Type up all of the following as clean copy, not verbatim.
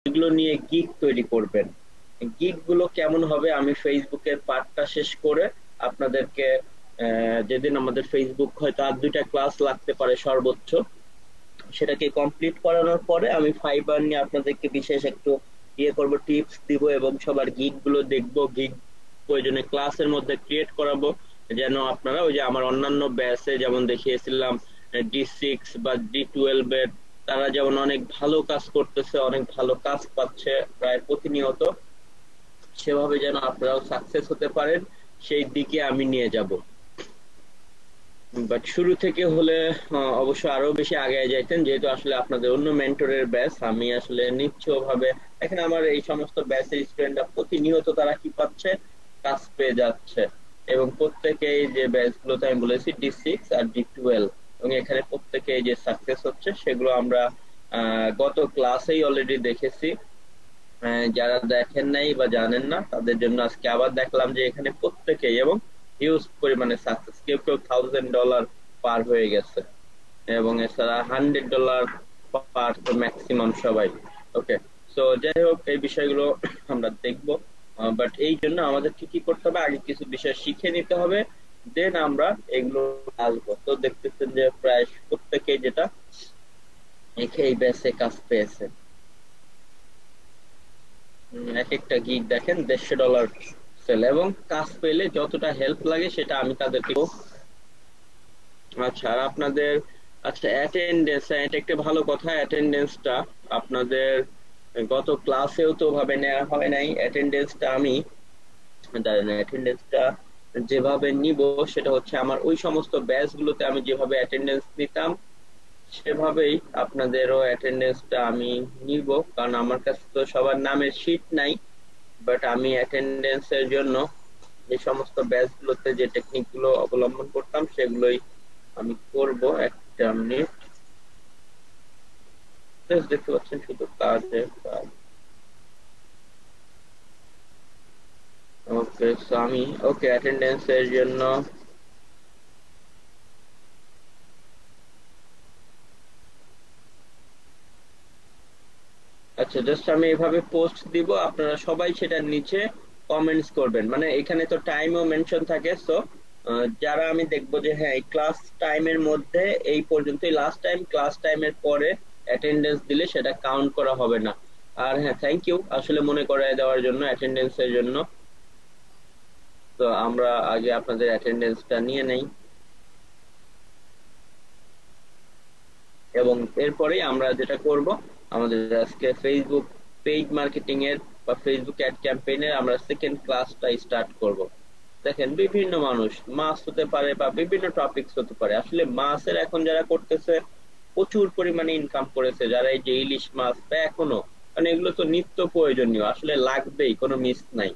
এগুলো নিয়ে গিগ তৈরি করবেন। গিগ গুলো কেমন হবে আমি ফেসবুকের পার্টটা শেষ করে আপনাদেরকে যেদিন আমাদের ফেসবুক হয়তো আর 2টা ক্লাস লাগতে পারে সর্বোচ্চ, সেটাকে কমপ্লিট করানোর পরে আমি ফাইবার নিয়ে আপনাদেরকে বিশেষ একটু করব, টিপস দিব এবং সবার গিগ গুলো দেখবো, গিগ প্রয়োজনে ক্লাসের মধ্যে ক্রিয়েট করাবো, যেন আপনারা ওই যে আমার অন্যান্য ব্যাচে যেমন দেখিয়েছিলাম D6 বা D12 এর, তারা যেমন অনেক ভালো কাজ করতেছে, অনেক ভালো কাজ পাচ্ছে প্রায় প্রতিনিয়ত, সেভাবে যেন আপনারাও সাকসেস হতে পারেন সেই দিকে আমি নিয়ে যাব। বাট শুরু থেকে হলে অবশ্য আরো বেশি আগায় যাইতেন, যেহেতু আসলে আপনাদের অন্য মেন্টরের ব্যাচ আমি আসলে নিচ্ছ ভাবে। এখন আমার এই সমস্ত ব্যাচের স্টুডেন্টরা প্রতিনিয়ত তারা কি পাচ্ছে, কাজ পেয়ে যাচ্ছে, এবং প্রত্যেকেই যে ব্যাচ গুলোতে আমি বলেছি D6 আর D12, এবং এখানে প্রত্যেকেই যে সাকসেস হচ্ছে সেগুলো আমরা গত ক্লাসেই অলরেডি দেখেছি। যারা দেখেন নাই বা জানেন না তাদের জন্য আজকে আবার দেখলাম যে এখানে প্রত্যেকেই এবং হিউজ পরিমাণে সাকসেস, কেউ কেউ $1000 পার হয়ে গেছে, এবং এছাড়া $100 পার তো ম্যাক্সিমাম সবাই। ওকে, সো যাই হোক এই বিষয়গুলো আমরা দেখবো। বাট এই জন্য আমাদের কি কি করতে হবে, আগে কিছু বিষয় শিখে নিতে হবে, দেন আমরা এগুলো আসবো। তো দেখতেছেন যে প্রায় প্রত্যেকেই যেটা এই ব্যাচে কাজ পেয়েছে। এক একটা গিগ দেখেন $150 সেল, এবং কাজ পেলে যতটা হেল্প লাগে সেটা আমি তাদেরকে আচ্ছা। আর আপনাদের আচ্ছা অ্যাটেন্ডেন্স, এটা একটা ভালো কথা, অ্যাটেন্ডেন্সটা আপনাদের গত ক্লাসেও তো ভাবে নেওয়া হয় নাই। অ্যাটেন্ডেন্সটা আমি জানি না, অ্যাটেন্ডেন্সটা যেভাবে নিব সেটা হচ্ছে আমার ওই সমস্ত ব্যাচ গুলোতে আমি যেভাবে অ্যাটেন্ডেন্স নিতাম সেভাবেই আপনাদেরও অ্যাটেন্ডেন্সটা আমি নিব, কারণ আমার কাছে তো সবার নামের শীট নাই। বাট আমি অ্যাটেন্ডেন্স এর জন্য যে সমস্ত ব্যাচ গুলোতে যে টেকনিক গুলো অবলম্বন করতাম সেগুলোই আমি করব। একটা মিনিট, দেখতে পাচ্ছেন শুধু কাজের কাজ। ওকে, সো আমি ওকে অ্যাটেন্ডেন্স এর জন্য আচ্ছা জাস্ট আমি এভাবে পোস্ট দিব, আপনারা সবাই সেটার নিচে কমেন্টস করবেন, মানে এখানে তো টাইমও মেনশন থাকে। সো যারা আমি দেখবো যে হ্যাঁ এই ক্লাস টাইমের মধ্যে এই পর্যন্তই লাস্ট টাইম, ক্লাস টাইমের পরে অ্যাটেন্ডেন্স দিলে সেটা কাউন্ট করা হবে না। আর হ্যাঁ, থ্যাংক ইউ আসলে মনে করায় দেওয়ার জন্য অ্যাটেন্ডেন্স এর জন্য। তো আমরা আগে আপনাদের অ্যাটেন্ডেন্সটা নিয়ে নেই, এবং এরপরেই আমরা যেটা করব, আমাদের আজকে ফেসবুক পেইড মার্কেটিং এর বা ফেসবুক অ্যাড ক্যাম্পেইনের আমরা সেকেন্ড ক্লাসটা স্টার্ট করব। দেখেন বিভিন্ন মানুষ, মাস হতে পারে বা বিভিন্ন টপিকস হতে পারে, আসলে মাছের এখন যারা করতেছে প্রচুর পরিমাণে ইনকাম করেছে, যারা এই যে ইলিশ মাছ বা এখনো, কারণ এগুলো তো নিত্য প্রয়োজনীয়, আসলে লাগবেই, কোনো মিস নাই।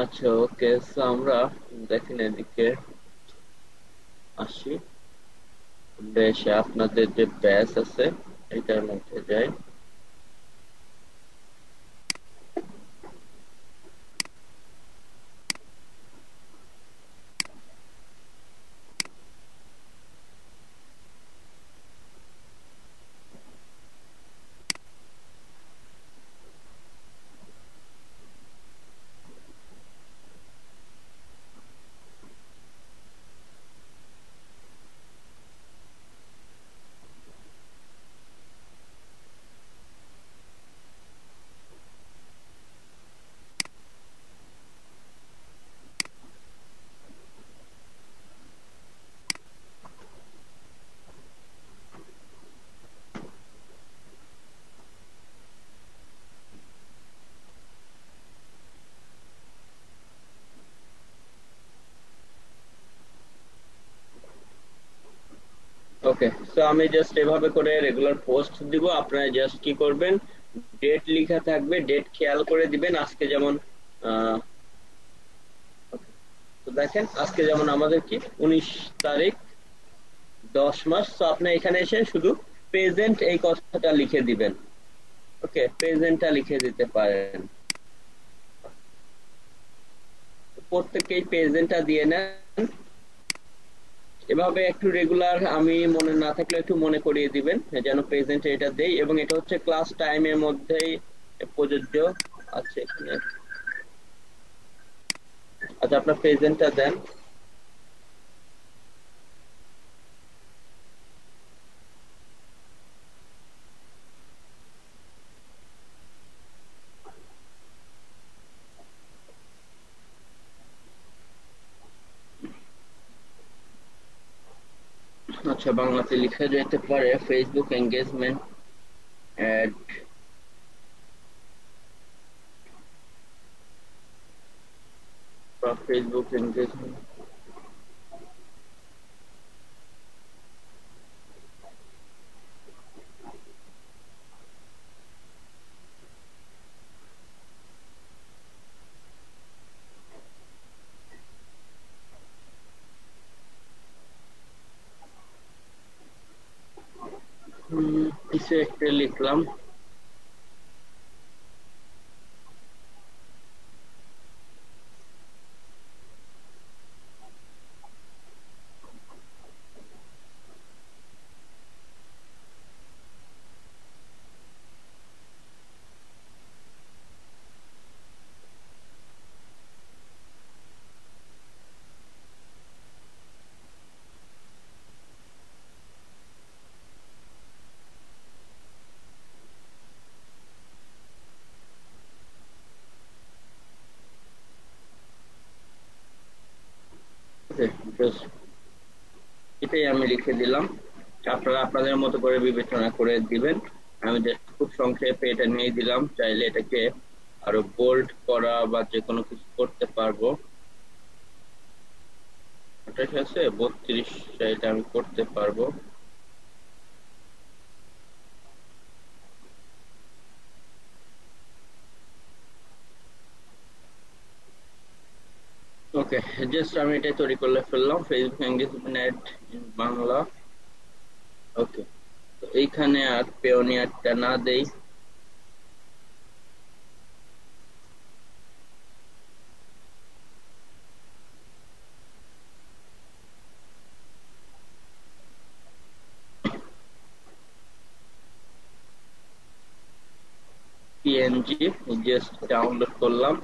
আচ্ছা ওকে, আমরা দেখেন এদিকে আসি, বেশ আপনাদের যে ব্যাচ আছে এটার মধ্যে যাই। ওকে, সো আমি জাস্ট এভাবে করে রেগুলার পোস্ট দিব, আপনারা জাস্ট কি করবেন, ডেট লেখা থাকবে, ডেট খেয়াল করে দিবেন। আজকে যেমন আহ okay, তো দেখেন আজকে যেমন আমাদের কি 19 তারিখ 10 মাস, তো আপনি এখানে এসে শুধু প্রেজেন্ট এই কথাটা লিখে দিবেন। ওকে, প্রেজেন্টটা লিখে দিতে পারেন, প্রত্যেককেই প্রেজেন্টটা দিয়ে নেন। এভাবে একটু রেগুলার, আমি মনে না থাকলে একটু মনে করিয়ে দিবেন যেন প্রেজেন্টে এটা দেই, এবং এটা হচ্ছে ক্লাস টাইমের মধ্যেই প্রযোজ্য আছে এখানে। আচ্ছা, আপনার প্রেজেন্টটা দেন। আচ্ছা, বাংলাতে লিখে যেতে পারে ফেসবুক এঙ্গেজমেন্ট অ্যাড বা ফেসবুক এঙ্গেজমেন্ট। কিছু একটা লিখলাম। ওকে, এটাই আমি লিখে দিলাম। আপনারা আপনাদের মতো করে বিবেচনা করে দিবেন। আমি জাস্ট খুব সংক্ষেপে এটা নিয়ে দিলাম, চাইলে এটাকে আরো বোল্ড করা বা যে কোনো কিছু করতে পারবো। 28 আছে, 32 এটা আমি করতে পারবো। ওকে, জাস্ট আমি এটা তৈরি করলে ফেললাম, Facebook engagement ad in Bangla. Okay, তো এইখানে আর পেওনিয়ারটা না দেই। পিএনজি জাস্ট ডাউনলোড করলাম।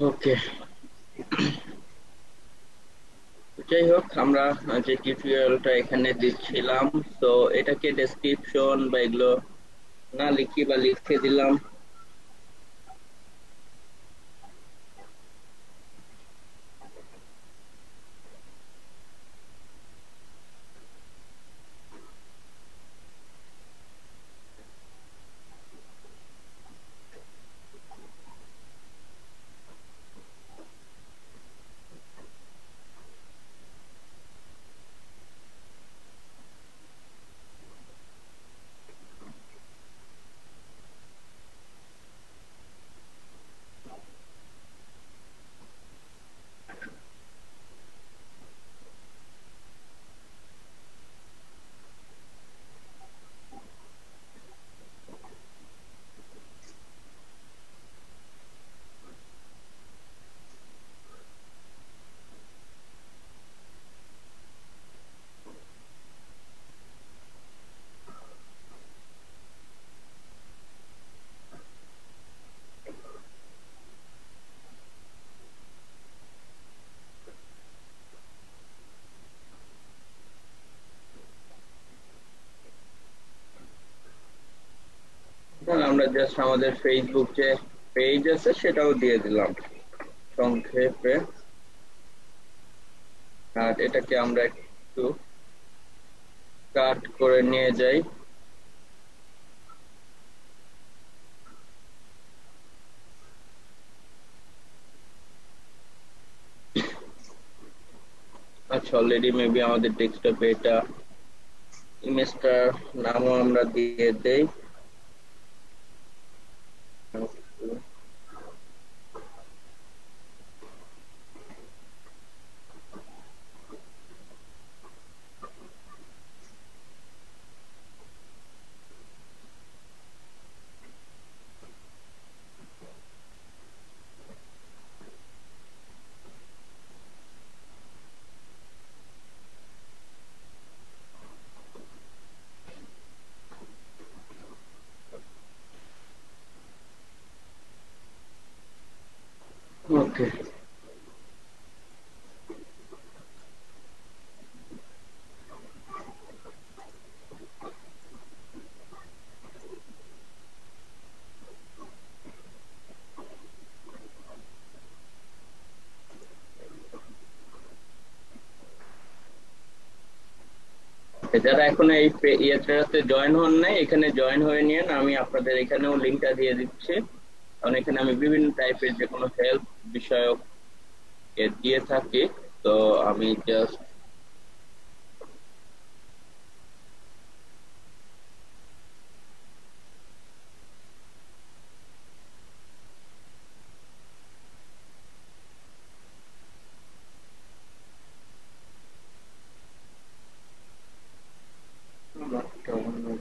ওকে, যাই হোক, আমরা যে টিউটোরিয়ালটা এখানে দিচ্ছিলাম, তো এটাকে ডেসক্রিপশন বা এগুলো না লিখি বা লিখে দিলাম। আমরা জাস্ট আমাদের ফেসবুক যে পেজ আছে সেটাও দিয়ে দিলাম সংক্ষেপে। আর এটাকে আমরা একটু কাট করে নিয়ে যাই। আচ্ছা, অলরেডি মেবি আমাদের ডেস্কটপে এটা ইমেজটার নামও আমরা দিয়ে দেই। ওকে, যারা এখন এই ইয়েতে জয়েন হন নাই, এখানে জয়েন হয়ে নিন। আমি আপনাদের এখানেও লিঙ্কটা দিয়ে দিচ্ছি, কারণ এখানে আমি বিভিন্ন টাইপের যে কোনো হেল্প বিষয়ক দিয়ে থাকি। তো আমি জাস্ট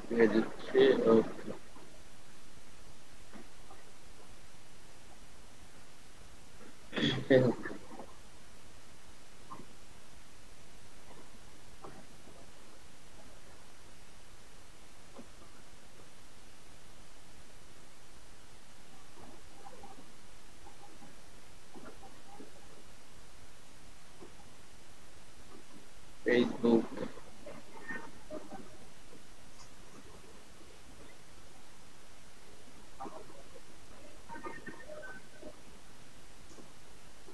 দিয়ে দিচ্ছি। ওকে, ফেসবুক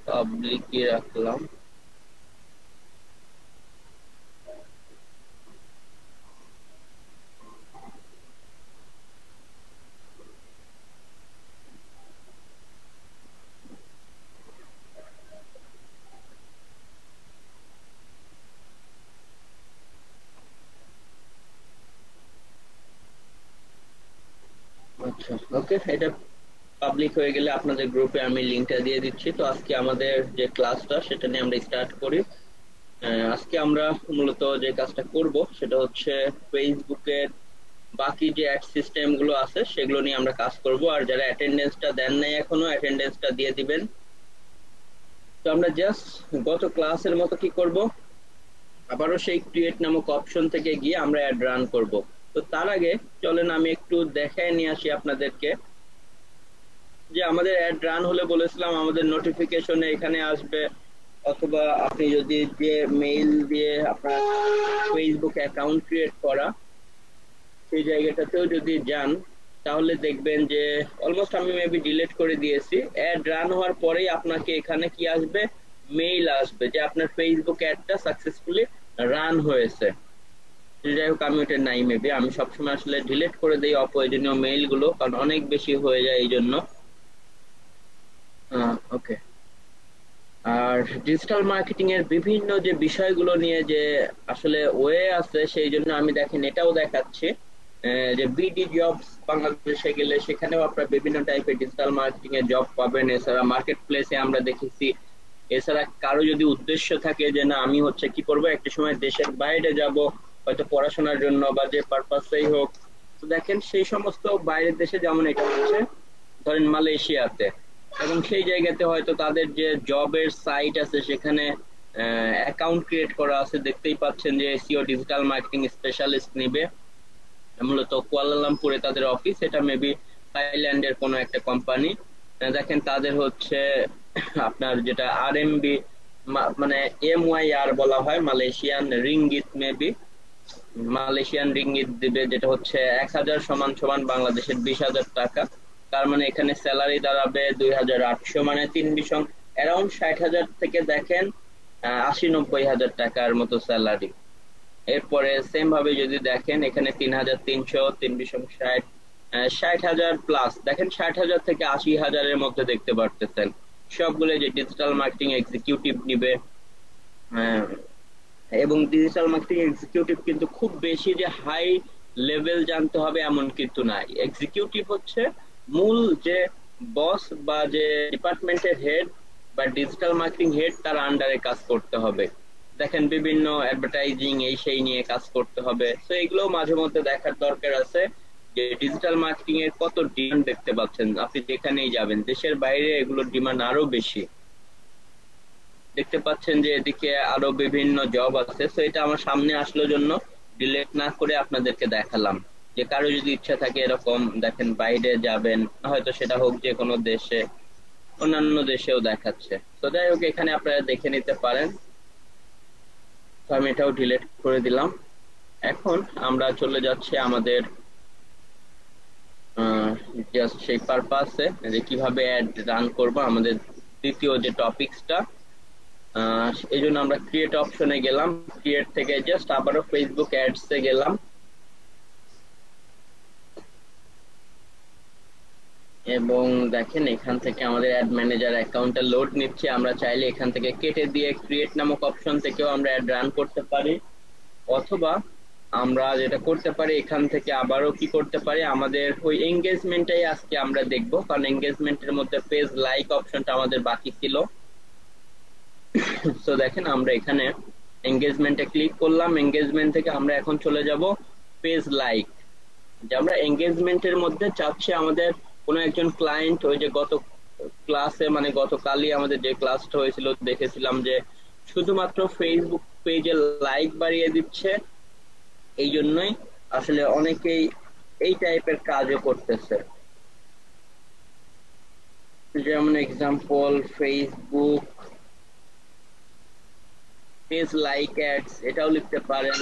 পাবলিকে রাখলাম। আচ্ছা, ওকে, এটা পাবলিক হয়ে গেলে আপনাদের গ্রুপে আমি লিংকটা দিয়ে দিচ্ছি। তো আজকে আমাদের যে ক্লাসটা সেটা নিয়ে আমরা স্টার্ট করি। আজকে আমরা মূলত যে কাজটা করব সেটা হচ্ছে ফেসবুকের বাকি যে অ্যাড সিস্টেম গুলো আছে সেগুলো নিয়ে আমরা কাজ করব। আর যারা অ্যাটেন্ডেন্সটা দেন নাই এখনো, অ্যাটেন্ডেন্সটা দিয়ে দিবেন। তো আমরা জাস্ট গত ক্লাসের মতো কি করব, আবারও সেই ক্রিয়েট নামক অপশন থেকে গিয়ে আমরা অ্যাড রান করব। তো তার আগে চলেন আমি একটু দেখায় নিয়ে আসি আপনাদেরকে যে আমাদের অ্যাড রান হলে বলেছিলাম আমাদের নোটিফিকেশনে এখানে আসবে, অথবা আপনি যদি যে মেইল দিয়ে আপনার ফেসবুক অ্যাকাউন্ট ক্রিয়েট করা সেই জায়গাটাতেও যদি যান তাহলে দেখবেন যে অলমোস্ট আমি মেবি ডিলিট করে দিয়েছি। অ্যাড রান হওয়ার পরেই আপনাকে এখানে কি আসবে, মেইল আসবে যে আপনার ফেসবুক অ্যাডটা সাকসেসফুলি রান হয়েছে। যাই হোক, আমি ওটা নাই, মেবি আমি সবসময় আসলে ডিলিট করে দিই অপ্রয়োজনীয় মেইল গুলো, কারণ অনেক বেশি হয়ে যায় এই জন্য। ওকে, আর ডিজিটাল মার্কেটিং এর বিভিন্ন যে বিষয়গুলো নিয়ে যে আসলে ওয়ে আছে, সেই জন্য আমি দেখেন এটাও দেখাচ্ছি যে বিডি জবস বাংলাদেশে গেলে সেখানেও আপনারা বিভিন্ন টাইপের ডিজিটাল মার্কেটিং এর জব পাবেন। এছাড়া মার্কেট প্লেসে আমরা দেখেছি। এছাড়া কারো যদি উদ্দেশ্য থাকে যে না আমি হচ্ছে কি করব, একটা সময় দেশের বাইরে যাব, হয়তো পড়াশোনার জন্য বা যে পারপাসেই হোক, তো দেখেন সেই সমস্ত বাইরের দেশে, যেমন এটা হচ্ছে ধরেন মালয়েশিয়াতে, এবং সেই জায়গাতে হয়তো তাদের যে জবের সাইট আছে সেখানে অ্যাকাউন্ট ক্রিয়েট করা আছে, দেখতেই পাচ্ছেন যে এসইও ডিজিটাল মার্কেটিং স্পেশালিস্ট নিবে। মূলত কুয়ালালামপুরে তাদের অফিস, এটা মেবি থাইল্যান্ডের কোনো একটা কোম্পানি। দেখেন তাদের হচ্ছে আপনার যেটা আরএমবি, মানে MYR বলা হয়, Malaysian ringgit maybe, Malaysian ringgit দিবে, যেটা হচ্ছে 1000 সমান সমান বাংলাদেশের 20,000 টাকা। তার মানে এখানে স্যালারি দাঁড়াবে 2,800, মানে 3 অ্যারাউন্ড 60,000 থেকে দেখেন 80-90,000 টাকার মতো স্যালারি। এরপরে সেম ভাবে যদি দেখেন এখানে 3,300, 3 × 60, 60,000 প্লাস, দেখেন 60,000 থেকে 80,000-এর মধ্যে দেখতে পারতেছেন। সবগুলো যে ডিজিটাল মার্কেটিং এক্সিকিউটিভ নিবে। আহ, এবং ডিজিটাল মার্কেটিং এক্সিকিউটিভ কিন্তু খুব বেশি যে হাই লেভেল জানতে হবে এমন কিন্তু নাই। এক্সিকিউটিভ হচ্ছে মূল যে বস বা যে ডিপার্টমেন্টের হেড বা ডিজিটাল মার্কেটিং হেড, তার আন্ডারে কাজ করতে হবে। দেখেন বিভিন্ন অ্যাডভার্টাইজিং এই সেই নিয়ে কাজ করতে হবে। তো এগুলো মাঝে মধ্যে দেখার দরকার আছে যে ডিজিটাল মার্কেটিং এর কত ডিমান্ড দেখতে পাচ্ছেন। আপনি যেখানেই যাবেন দেশের বাইরে এগুলোর ডিমান্ড আরো বেশি। দেখতে পাচ্ছেন যে এদিকে আরো বিভিন্ন জব আছে। তো এটা আমার সামনে আসলো জন্য ডিলেট না করে আপনাদেরকে দেখালাম, যে কারো যদি ইচ্ছা থাকে এরকম দেখেন বাইরে যাবেন, হয়তো সেটা হোক যে কোনো দেশে, অন্যান্য দেশেও দেখাচ্ছে। তো যাই হোক, এখানে আপনারা দেখে নিতে পারেন। তো আমি এটাও ডিলিট করে দিলাম। এখন আমরা চলে যাচ্ছি আমাদের জাস্ট সেই পারপাসে, যে কিভাবে অ্যাড রান করব, আমাদের দ্বিতীয় যে টপিকসটা। এই জন্য আমরা ক্রিয়েট অপশনে গেলাম, ক্রিয়েট থেকে জাস্ট আবারও ফেসবুক অ্যাডস এ গেলাম, এবং দেখেন এখান থেকে আমাদের অ্যাড ম্যানেজার অ্যাকাউন্টটা লোড নিচ্ছে। আমরা চাইলে এখান থেকে কেটে দিয়ে ক্রিয়েট নামক অপশন থেকেও আমরা অ্যাড রান করতে পারি, অথবা আমরা যেটা করতে পারি এখান থেকে আবারও কি করতে পারি, আমাদের ওই এঙ্গেজমেন্টটাই আজকে আমরা দেখব, কারণ এঙ্গেজমেন্টের মধ্যে পেজ লাইক অপশনটা আমাদের বাকি ছিল। তো দেখেন আমরা এখানে এঙ্গেজমেন্টে ক্লিক করলাম, এঙ্গেজমেন্ট থেকে আমরা এখন চলে যাব পেজ লাইক। যে আমরা এঙ্গেজমেন্টের মধ্যে চাচ্ছি আমাদের কোনো একজন ক্লায়েন্ট, ওই যে গত ক্লাসে মানে গতকালই আমাদের যে ক্লাসটা হয়েছিল দেখেছিলাম যে শুধুমাত্র ফেসবুক পেজে লাইক বাড়িয়ে দিচ্ছে, এই জন্যই আসলে অনেকেই এই টাইপের কাজও করতেছে। যেমন example Facebook page like ads, এটাও লিখতে পারেন,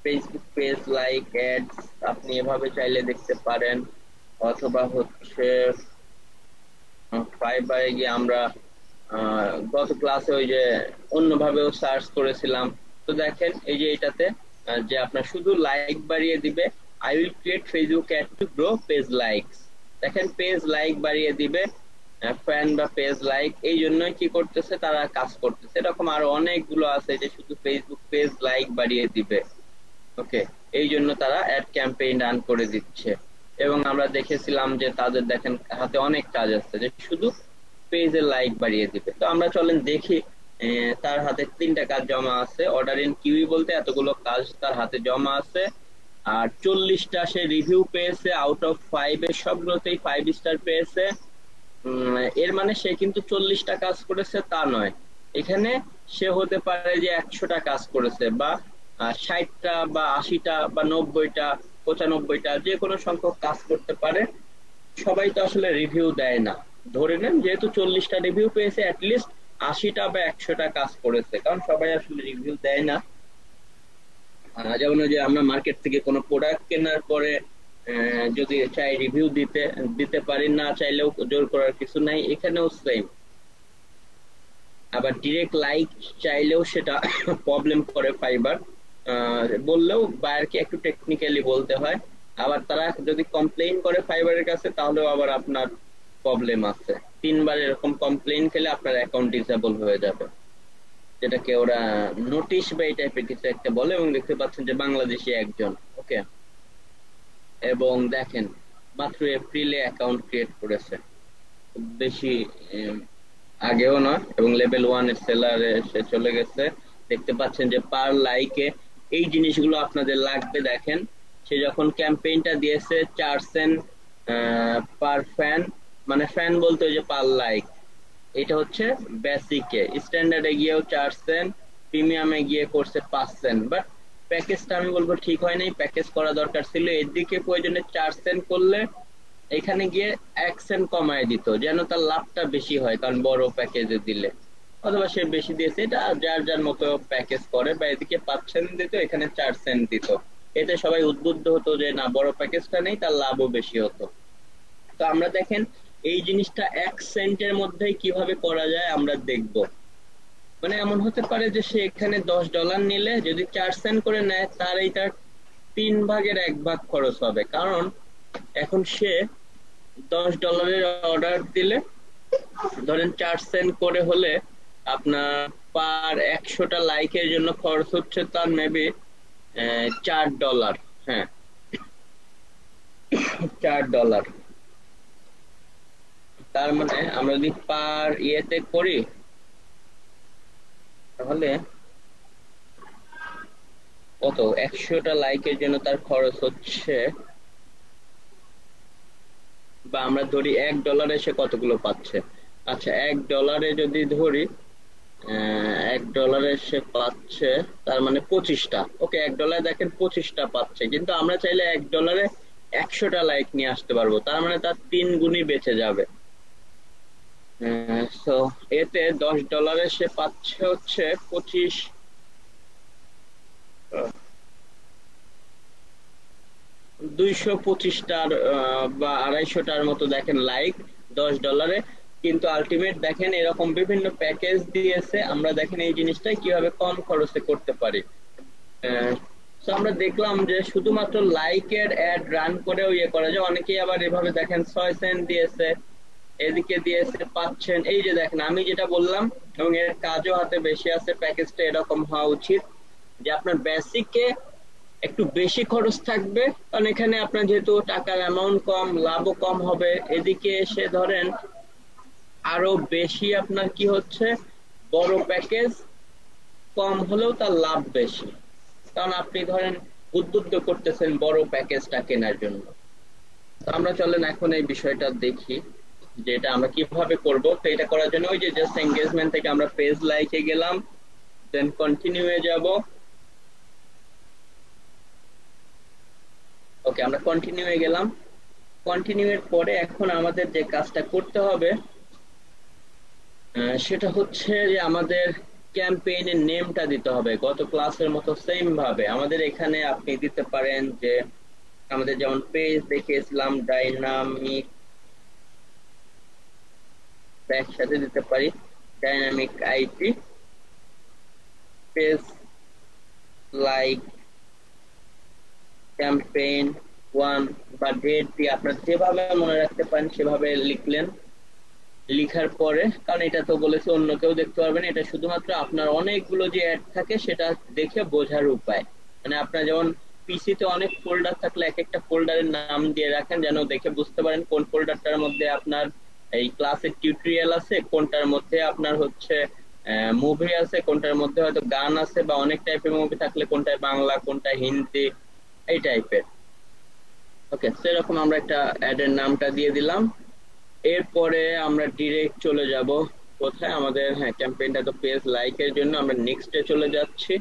ফেসবুক পেজ লাইক অ্যাডস আপনি এভাবে চাইলে দেখতে পারেন, অথবা হচ্ছে ফাইবারে গিয়ে আমরা গত ক্লাসে ওই যে অন্যভাবেও সার্চ করেছিলাম। তো দেখেন এই যে এটাতে যে আপনার শুধু লাইক বাড়িয়ে দিবে, I will create Facebook ad to grow page likes. দেখেন পেজ লাইক বাড়িয়ে দিবে, ফ্যান বা পেজ লাইক, এই জন্যই কি করতেছে তারা কাজ করতেছে। এরকম আরো অনেকগুলো আছে যে শুধু ফেসবুক পেজ লাইক বাড়িয়ে দিবে, ওকে, এই জন্য তারা অ্যাড ক্যাম্পেইন রান করে দিচ্ছে। এবং আমরা দেখেছিলাম যে তাদের দেখেন হাতে অনেক কাজ আছে যে শুধু পেজে লাইক বাড়িয়ে দিবে। তো আমরা চলেন দেখি, তার হাতে 3টা কাজ জমা আছে, অর্ডার ইন কিউই বলতে এতগুলো কাজ তার হাতে জমা আছে, আর 40টা সে রিভিউ পেয়েছে, আউট অফ 5 এর সবগুলোতেই 5 স্টার পেয়েছে। এর মানে সে কিন্তু 40টা কাজ করেছে তা নয়, এখানে সে হতে পারে যে 100টা কাজ করেছে, বা 60টা বা 80টা বা 90টা 95টা যে কোনো সংখ্যক কাজ করতে পারে। সবাই তো আসলে রিভিউ দেয় না, ধরে নেন যেহেতু 40টা রিভিউ পেয়েছে, অ্যাটলিস্ট 80টা বা 100টা কাজ করেছে, কারণ সবাই আসলে রিভিউ দেয় না। যেমন যে আমরা মার্কেট থেকে কোনো প্রোডাক্ট কেনার পরে যদি চাই রিভিউ দিতে দিতে পারি, না চাইলেও জোর করার কিছু নাই, এখানেও সেম। আবার ডিরেক্ট লাইক চাইলেও সেটা প্রবলেম করে ফাইবার, বললেও বায়ারকে একটু টেকনিক্যালি বলতে হয়। আবার তারা যদি কমপ্লেইন করে ফাইবারের কাছে, তাহলেও আবার আপনার প্রবলেম আছে, 3বার এরকম কমপ্লেইন খেলে আপনার অ্যাকাউন্ট ডিসেবল হয়ে যাবে, যেটাকে ওরা নোটিশ বা এই টাইপের কিছু একটা বলে। এবং দেখতে পাচ্ছেন যে বাংলাদেশি একজন, ওকে, এবং দেখেন মাত্র এপ্রিলে অ্যাকাউন্ট ক্রিয়েট করেছে, খুব বেশি আগেও নয়, এবং লেভেল 1 এর সেলারে সে চলে গেছে। দেখতে পাচ্ছেন যে পার লাইকে এই জিনিসগুলো আপনাদের লাগবে। দেখেন সে যখন ক্যাম্পেইনটা দিয়েছে 4 সেন্ট পার ফ্যান, মানে ফ্যান বলতে ওই যে পার লাইক, এটা হচ্ছে বেসিকে, স্ট্যান্ডার্ডে গিয়েও 4 সেন্ট, প্রিমিয়ামে গিয়ে করছে 5 সেন্ট। বাট প্যাকেজটা আমি বলবো ঠিক হয় নাই, প্যাকেজ করা দরকার ছিল, এদিকে প্রয়োজনে 4 সেন্ট করলে এখানে গিয়ে 1 সেন্ট কমায় দিত, যেন তার লাভটা বেশি হয়, কারণ বড় প্যাকেজে দিলে। অথবা সে বেশি দিয়েছে, এটা যার যার মতো প্যাকেজ করে, বা এদিকে 5 সেন্ট দিত, এখানে 4 সেন্ট দিত, এতে সবাই উদ্বুদ্ধ হতো যে না বড় প্যাকেজটা নেই, তার লাভও বেশি হতো। তো আমরা দেখেন এই জিনিসটা 1 সেন্টের মধ্যেই কিভাবে করা যায় আমরা দেখব। মানে এমন হতে পারে যে সে এখানে $10 নিলে যদি 4 সেন্ট করে নেয়, তার এইটার 3 ভাগের 1 ভাগ খরচ হবে, কারণ এখন সে $10 অর্ডার দিলে ধরেন 4 সেন্ট করে হলে আপনার পার 100টা লাইকের জন্য খরচ হচ্ছে তার মেবি $4। হ্যাঁ, $4। তার মানে আমরা যদি পার ইয়েতে করি, তাহলে কত, 100টা লাইকের জন্য তার খরচ হচ্ছে, বা আমরা ধরি $1 সে কতগুলো পাচ্ছে। আচ্ছা $1 যদি ধরি, $1 সে পাচ্ছে তার মানে 25টা, ওকে, $1 দেখেন 25টা পাচ্ছে, কিন্তু আমরা চাইলে $1 100টা লাইক নিয়ে আসতে পারবো, তার মানে তার 3 গুণই বেঁচে যাবে। সো এতে $10 সে পাচ্ছে হচ্ছে 225টার বা 250টার মতো দেখেন লাইক $10। কিন্তু আলটিমেট দেখেন এরকম বিভিন্ন প্যাকেজ দিয়েছে, আমরা দেখেন এই জিনিসটা কিভাবে কম খরচে করতে পারি। তো আমরা দেখলাম যে শুধুমাত্র লাইকের অ্যাড রান করেও ইয়ে করা যায়। অনেকেই আবার এভাবে দেখেন 6 সেন্ট দিয়েছে, এদিকে দিয়েছে 5 সেন্ট। এই যে দেখেন আমি যেটা বললাম, এবং এর কাজও হাতে বেশি আছে, প্যাকেজটা এরকম হওয়া উচিত যে আপনার বেসিকে একটু বেশি খরচ থাকবে, কারণ এখানে আপনার যেহেতু টাকার অ্যামাউন্ট কম, লাভও কম হবে। এদিকে এসে ধরেন আরো বেশি আপনার কি হচ্ছে, বড় প্যাকেজ কম হলেও তার লাভ বেশি, কারণ আপনি ধরেন উদ্বুদ্ধ করতেছেন বড় প্যাকেজটা কেনার জন্য। তো আমরা চলেন এখন এই বিষয়টা দেখি যে এটা আমরা কিভাবে করব। তো এটা করার জন্য ওই যে জাস্ট এঙ্গেজমেন্ট থেকে আমরা পেজ লাইকে গেলাম, দেন কন্টিনিউ এ যাব। ওকে, আমরা কন্টিনিউ এ গেলাম। কন্টিনিউ এর পরে এখন আমাদের যে কাজটা করতে হবে সেটা হচ্ছে যে আমাদের ক্যাম্পেইনের নেমটা দিতে হবে। গত ক্লাসের মতো সেম ভাবে আমাদের এখানে আপনি দিতে পারেন যে আমাদের যেমন পেজ দেখিয়েছিলাম ডাইনামিক, একসাথে দিতে পারি dynamic IT page like campaign 1 বা ডেট দিয়ে আপনার যেভাবে মনে রাখতে পারেন সেভাবে লিখলেন। লিখার পরে, কারণ এটা তো বলেছে অন্য কেউ দেখতে পারবে না, এটা শুধুমাত্র আপনার অনেকগুলো যে অ্যাড থাকে সেটা দেখে বোঝার উপায়। মানে আপনার যেমন পিসিতে অনেক ফোল্ডার থাকলে এক একটা ফোল্ডারের নাম দিয়ে রাখেন, যেন দেখে বুঝতে পারেন কোন ফোল্ডারটার মধ্যে আপনার এই ক্লাসের টিউটোরিয়াল আছে, কোনটার মধ্যে আপনার হচ্ছে মুভি আছে, কোনটার মধ্যে হয়তো গান আছে, বা অনেক টাইপের মুভি থাকলে কোনটায় বাংলা, কোনটায় হিন্দি, এই টাইপের। ওকে, সেরকম আমরা একটা অ্যাডের নামটা দিয়ে দিলাম। এরপরে আমরা ডিরেক্ট চলে যাব কোথায়, আমাদের হ্যাঁ ক্যাম্পেইনটা তো পেজ লাইকের জন্য, আমরা নেক্সটে চলে যাচ্ছি।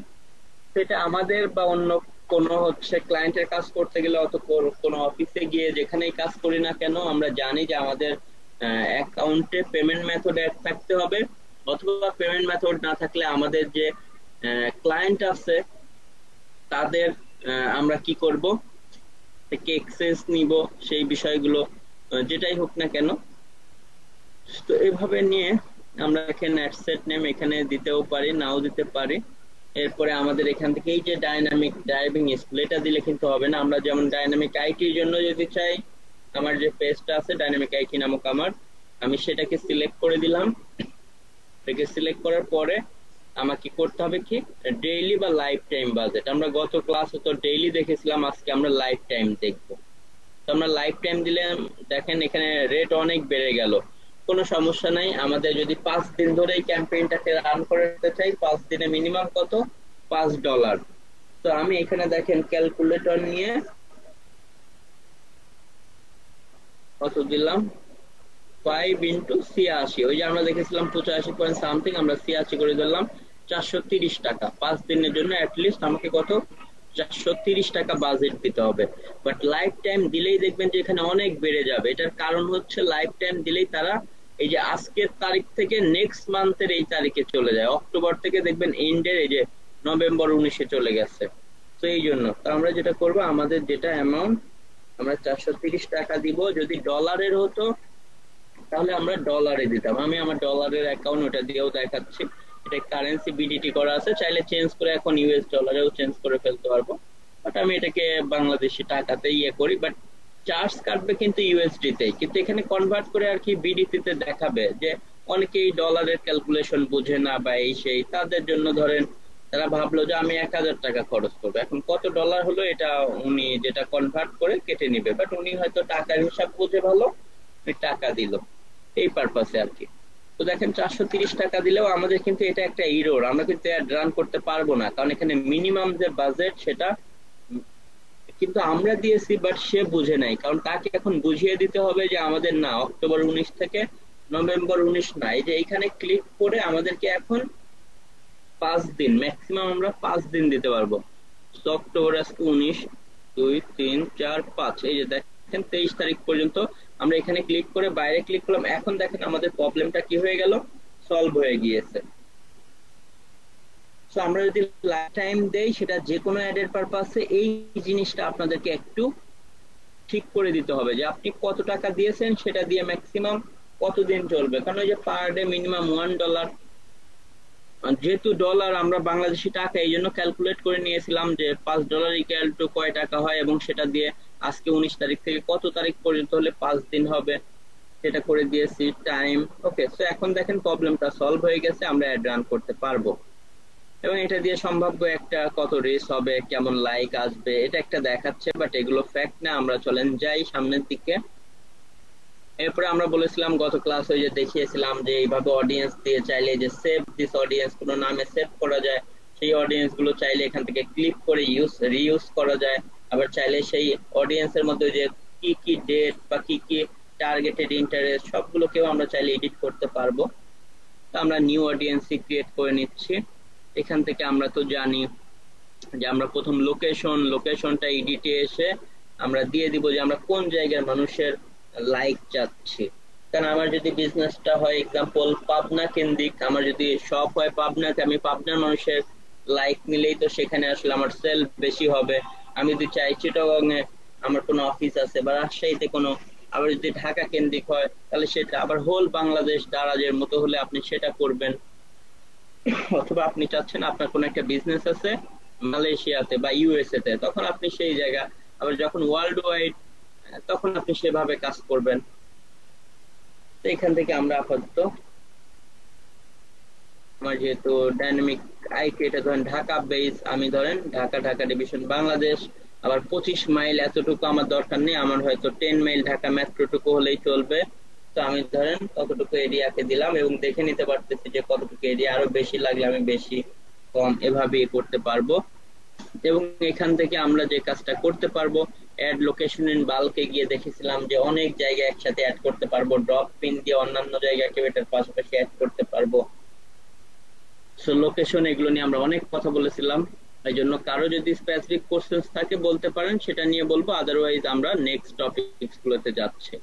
সেটা আমাদের বা অন্য কোনো হচ্ছে ক্লায়েন্টের কাজ করতে গেলে, অত কোনো অফিসে গিয়ে যেখানেই কাজ করি না কেন, আমরা জানি যে আমাদের অ্যাকাউন্টে পেমেন্ট মেথড অ্যাড থাকতে হবে, অথবা পেমেন্ট মেথড না থাকলে আমাদের যে ক্লায়েন্ট আছে তাদের আমরা কি করব, থেকে এক্সেস নিব, সেই বিষয়গুলো যেটাই হোক না কেন। তো এইভাবে নিয়ে আমরা এখানে অ্যাডসেট নেম এখানে দিতেও পারি, নাও দিতে পারি। এরপরে আমাদের এখান থেকে এই যে ডাইনামিক ড্রাইভিং স্কুল, এটা দিলে কিন্তু হবে না। আমরা যেমন ডাইনামিক আইটির জন্য যদি চাই, আমার যে পেজটা আছে ডাইনামিক আইটি নামক আমি সেটাকে সিলেক্ট করে দিলাম। এটাকে সিলেক্ট করার পরে আমাকে করতে হবে কি, ডেইলি বা লাইফ টাইম বাজেট। আমরা গত ক্লাসে তো ডেইলি দেখেছিলাম, আজকে আমরা লাইফ টাইম দেখবো। তো আমরা লাইফ টাইম দিলে দেখেন এখানে রেট অনেক বেড়ে গেল। কোনো সমস্যা নাই, আমাদের যদি 5 দিন ধরে এই ক্যাম্পেইনটাকে রান করতে চাই, 5 দিনে মিনিমাম কত, $5। তো আমি এখানে দেখেন ক্যালকুলেটর নিয়ে কত দিলাম, 5 × 86, ওই যে আমরা দেখেছিলাম 85 পয়েন্ট সামথিং, আমরা 86 করে দিলাম। $430। 5 দিনের জন্য অ্যাটলিস্ট আমাকে কত, $430 বাজেট দিতে হবে। বাট লাইফ টাইম দিলেই দেখবেন যে এখানে অনেক বেড়ে যাবে। এটার কারণ হচ্ছে লাইফ টাইম দিলেই তারা এই যে আজকের তারিখ থেকে নেক্সট মান্থের এই তারিখে চলে যায়, অক্টোবর থেকে দেখবেন এন্ডের এই যে নভেম্বর 19-এ চলে গেছে। তো এই জন্য তো আমরা যেটা করব, আমাদের যেটা অ্যামাউন্ট আমরা $430 দিব। যদি ডলারের হতো তাহলে আমরা ডলারে দিতাম। আমি আমার ডলারের অ্যাকাউন্ট ওটা দিয়েও দেখাচ্ছি, এটা কারেন্সি বিডিটি করা আছে, চাইলে চেঞ্জ করে এখন ইউএস ডলারেও চেঞ্জ করে ফেলতে পারবো। বাট আমি এটাকে বাংলাদেশি টাকাতে ইয়ে করি, বাট চার্জ কাটবে কিন্তু ইউএসডি তেই, কিন্তু এখানে কনভার্ট করে আর কি বিডিটি তে দেখাবে। যে অনেকেই ডলারের ক্যালকুলেশন বুঝে না বা এই সেই, তাদের জন্য ধরেন তারা ভাবলো যে আমি $1000 খরচ করবো, এখন কত ডলার হলো এটা উনি যেটা কনভার্ট করে কেটে নিবে, বাট উনি হয়তো টাকার হিসাব বুঝে ভালো টাকা দিল, এই পারপাসে আর কি। তো দেখেন $430 দিলেও আমাদের কিন্তু এটা একটা ইরোর, আমরা কিন্তু রান করতে পারবো না, কারণ এখানে মিনিমাম যে বাজেট সেটা কিন্তু আমরা দিয়েছি, বাট সে বুঝে নাই, কারণ তাকে এখন বুঝিয়ে দিতে হবে যে আমাদের না অক্টোবর 19 থেকে নভেম্বর 19 না, এই যে এইখানে ক্লিক করে আমাদেরকে এখন 5 দিন ম্যাক্সিমাম আমরা 5 দিন দিতে পারবো। তো অক্টোবর আজকে 19, 2 3 4 5, এই যে দেখেন 23 তারিখ পর্যন্ত। আমরা এখানে ক্লিক করে বাইরে ক্লিক করলাম, এখন দেখেন আমাদের প্রবলেমটা কি হয়ে গেল, সলভ হয়ে গিয়েছে। তো আমরা যদি লাইফ টাইম দেই, সেটা যে কোনো অ্যাডের পারপাসে, এই জিনিসটা আপনাদেরকে একটু ঠিক করে দিতে হবে যে আপনি কত টাকা দিয়েছেন, সেটা দিয়ে ম্যাক্সিমাম কতদিন চলবে। কারণ ওই যে পার ডে মিনিমাম $1, যেহেতু ডলার আমরা বাংলাদেশি টাকা, এই জন্য ক্যালকুলেট করে নিয়েছিলাম যে $5 ইকুয়াল টু কয় টাকা হয়, এবং সেটা দিয়ে আজকে 19 তারিখ থেকে কত তারিখ পর্যন্ত হলে 5 দিন হবে সেটা করে দিয়েছি টাইম। ওকে, সো এখন দেখেন প্রবলেমটা সলভ হয়ে গেছে, আমরা অ্যাড রান করতে পারবো। এবং এটা দিয়ে সম্ভাব্য একটা কত রেস হবে, কেমন লাইক আসবে, এটা একটা দেখাচ্ছে, বাট এগুলো ফ্যাক্ট না। আমরা চলেন যাই সামনের দিকে। এরপরে আমরা বলেছিলাম গত ক্লাস ওই যে দেখিয়েছিলাম যে এইভাবে অডিয়েন্স দিয়ে চাইলে যে সেভ দিস অডিয়েন্স কোনো নামে সেভ করা যায়, সেই অডিয়েন্স গুলো চাইলে এখান থেকে ক্লিক করে রিইউজ করা যায়। আবার চাইলে সেই অডিয়েন্সের মধ্যে যে কি কি ডেট বা কি কি টার্গেটেড ইন্টারেস্ট সবগুলোকেও আমরা চাইলে এডিট করতে পারবো। তো আমরা নিউ অডিয়েন্স ক্রিয়েট করে নিচ্ছি। এখান থেকে আমরা তো জানি যে আমরা প্রথম লোকেশনটা এডিটে এসে আমরা দিয়ে দিব যে আমরা কোন জায়গার মানুষের লাইক চাচ্ছি। কারণ আমার যদি বিজনেসটা হয় এক্সাম্পল পাবনা কেন্দ্রিক, আমার যদি শপ হয় পাবনাতে, আমি পাবনার মানুষের লাইক নিলেই তো সেখানে আসলে আমার সেল বেশি হবে। আমি যদি চাই চিটাগং এ আমার কোনো অফিস আছে বা রাজশাহীতে কোনো, আবার যদি ঢাকা কেন্দ্রিক হয় তাহলে সেটা, আবার হোল বাংলাদেশ দারাজের মতো হলে আপনি সেটা করবেন। অথবা আপনি চাচ্ছেন আপনার কোনো একটা বিজনেস আছে মালয়েশিয়াতে বা ইউএসএ তে, তখন আপনি সেই জায়গা, আবার যখন ওয়ার্ল্ড ওয়াইড তখন আপনি সেভাবে কাজ করবেন। তো এখান থেকে আমরা আপাতত আমার যেহেতু ডাইনামিক আইটি, এটা ধরেন ঢাকা বেস, আমি ধরেন ঢাকা ডিভিশন বাংলাদেশ, আবার 25 মাইল এতটুকু আমার দরকার নেই, আমার হয়তো 10 মাইল ঢাকা মেট্রোটুকু হলেই চলবে। তো আমি ধরেন কতটুকু এরিয়াকে দিলাম এবং দেখে নিতে পারতেছি যে কতটুকু এরিয়া, আরো বেশি লাগলে আমি বেশি কম এভাবে করতে পারবো। এবং এখান থেকে আমরা যে কাজটা করতে পারবো, অ্যাড লোকেশন ইন বাল্কে গিয়ে দেখেছিলাম যে অনেক জায়গায় একসাথে অ্যাড করতে পারবো, ড্রপ পিন দিয়ে অন্যান্য জায়গাকেও এটার পাশাপাশি অ্যাড করতে পারবো। সো লোকেশন এগুলো নিয়ে আমরা অনেক কথা বলেছিলাম, এই জন্য কারো যদি স্পেসিফিক কোশ্চেন্স থাকে বলতে পারেন, সেটা নিয়ে বলবো, আদারওয়াইজ আমরা নেক্সট টপিকস গুলোতে যাচ্ছি।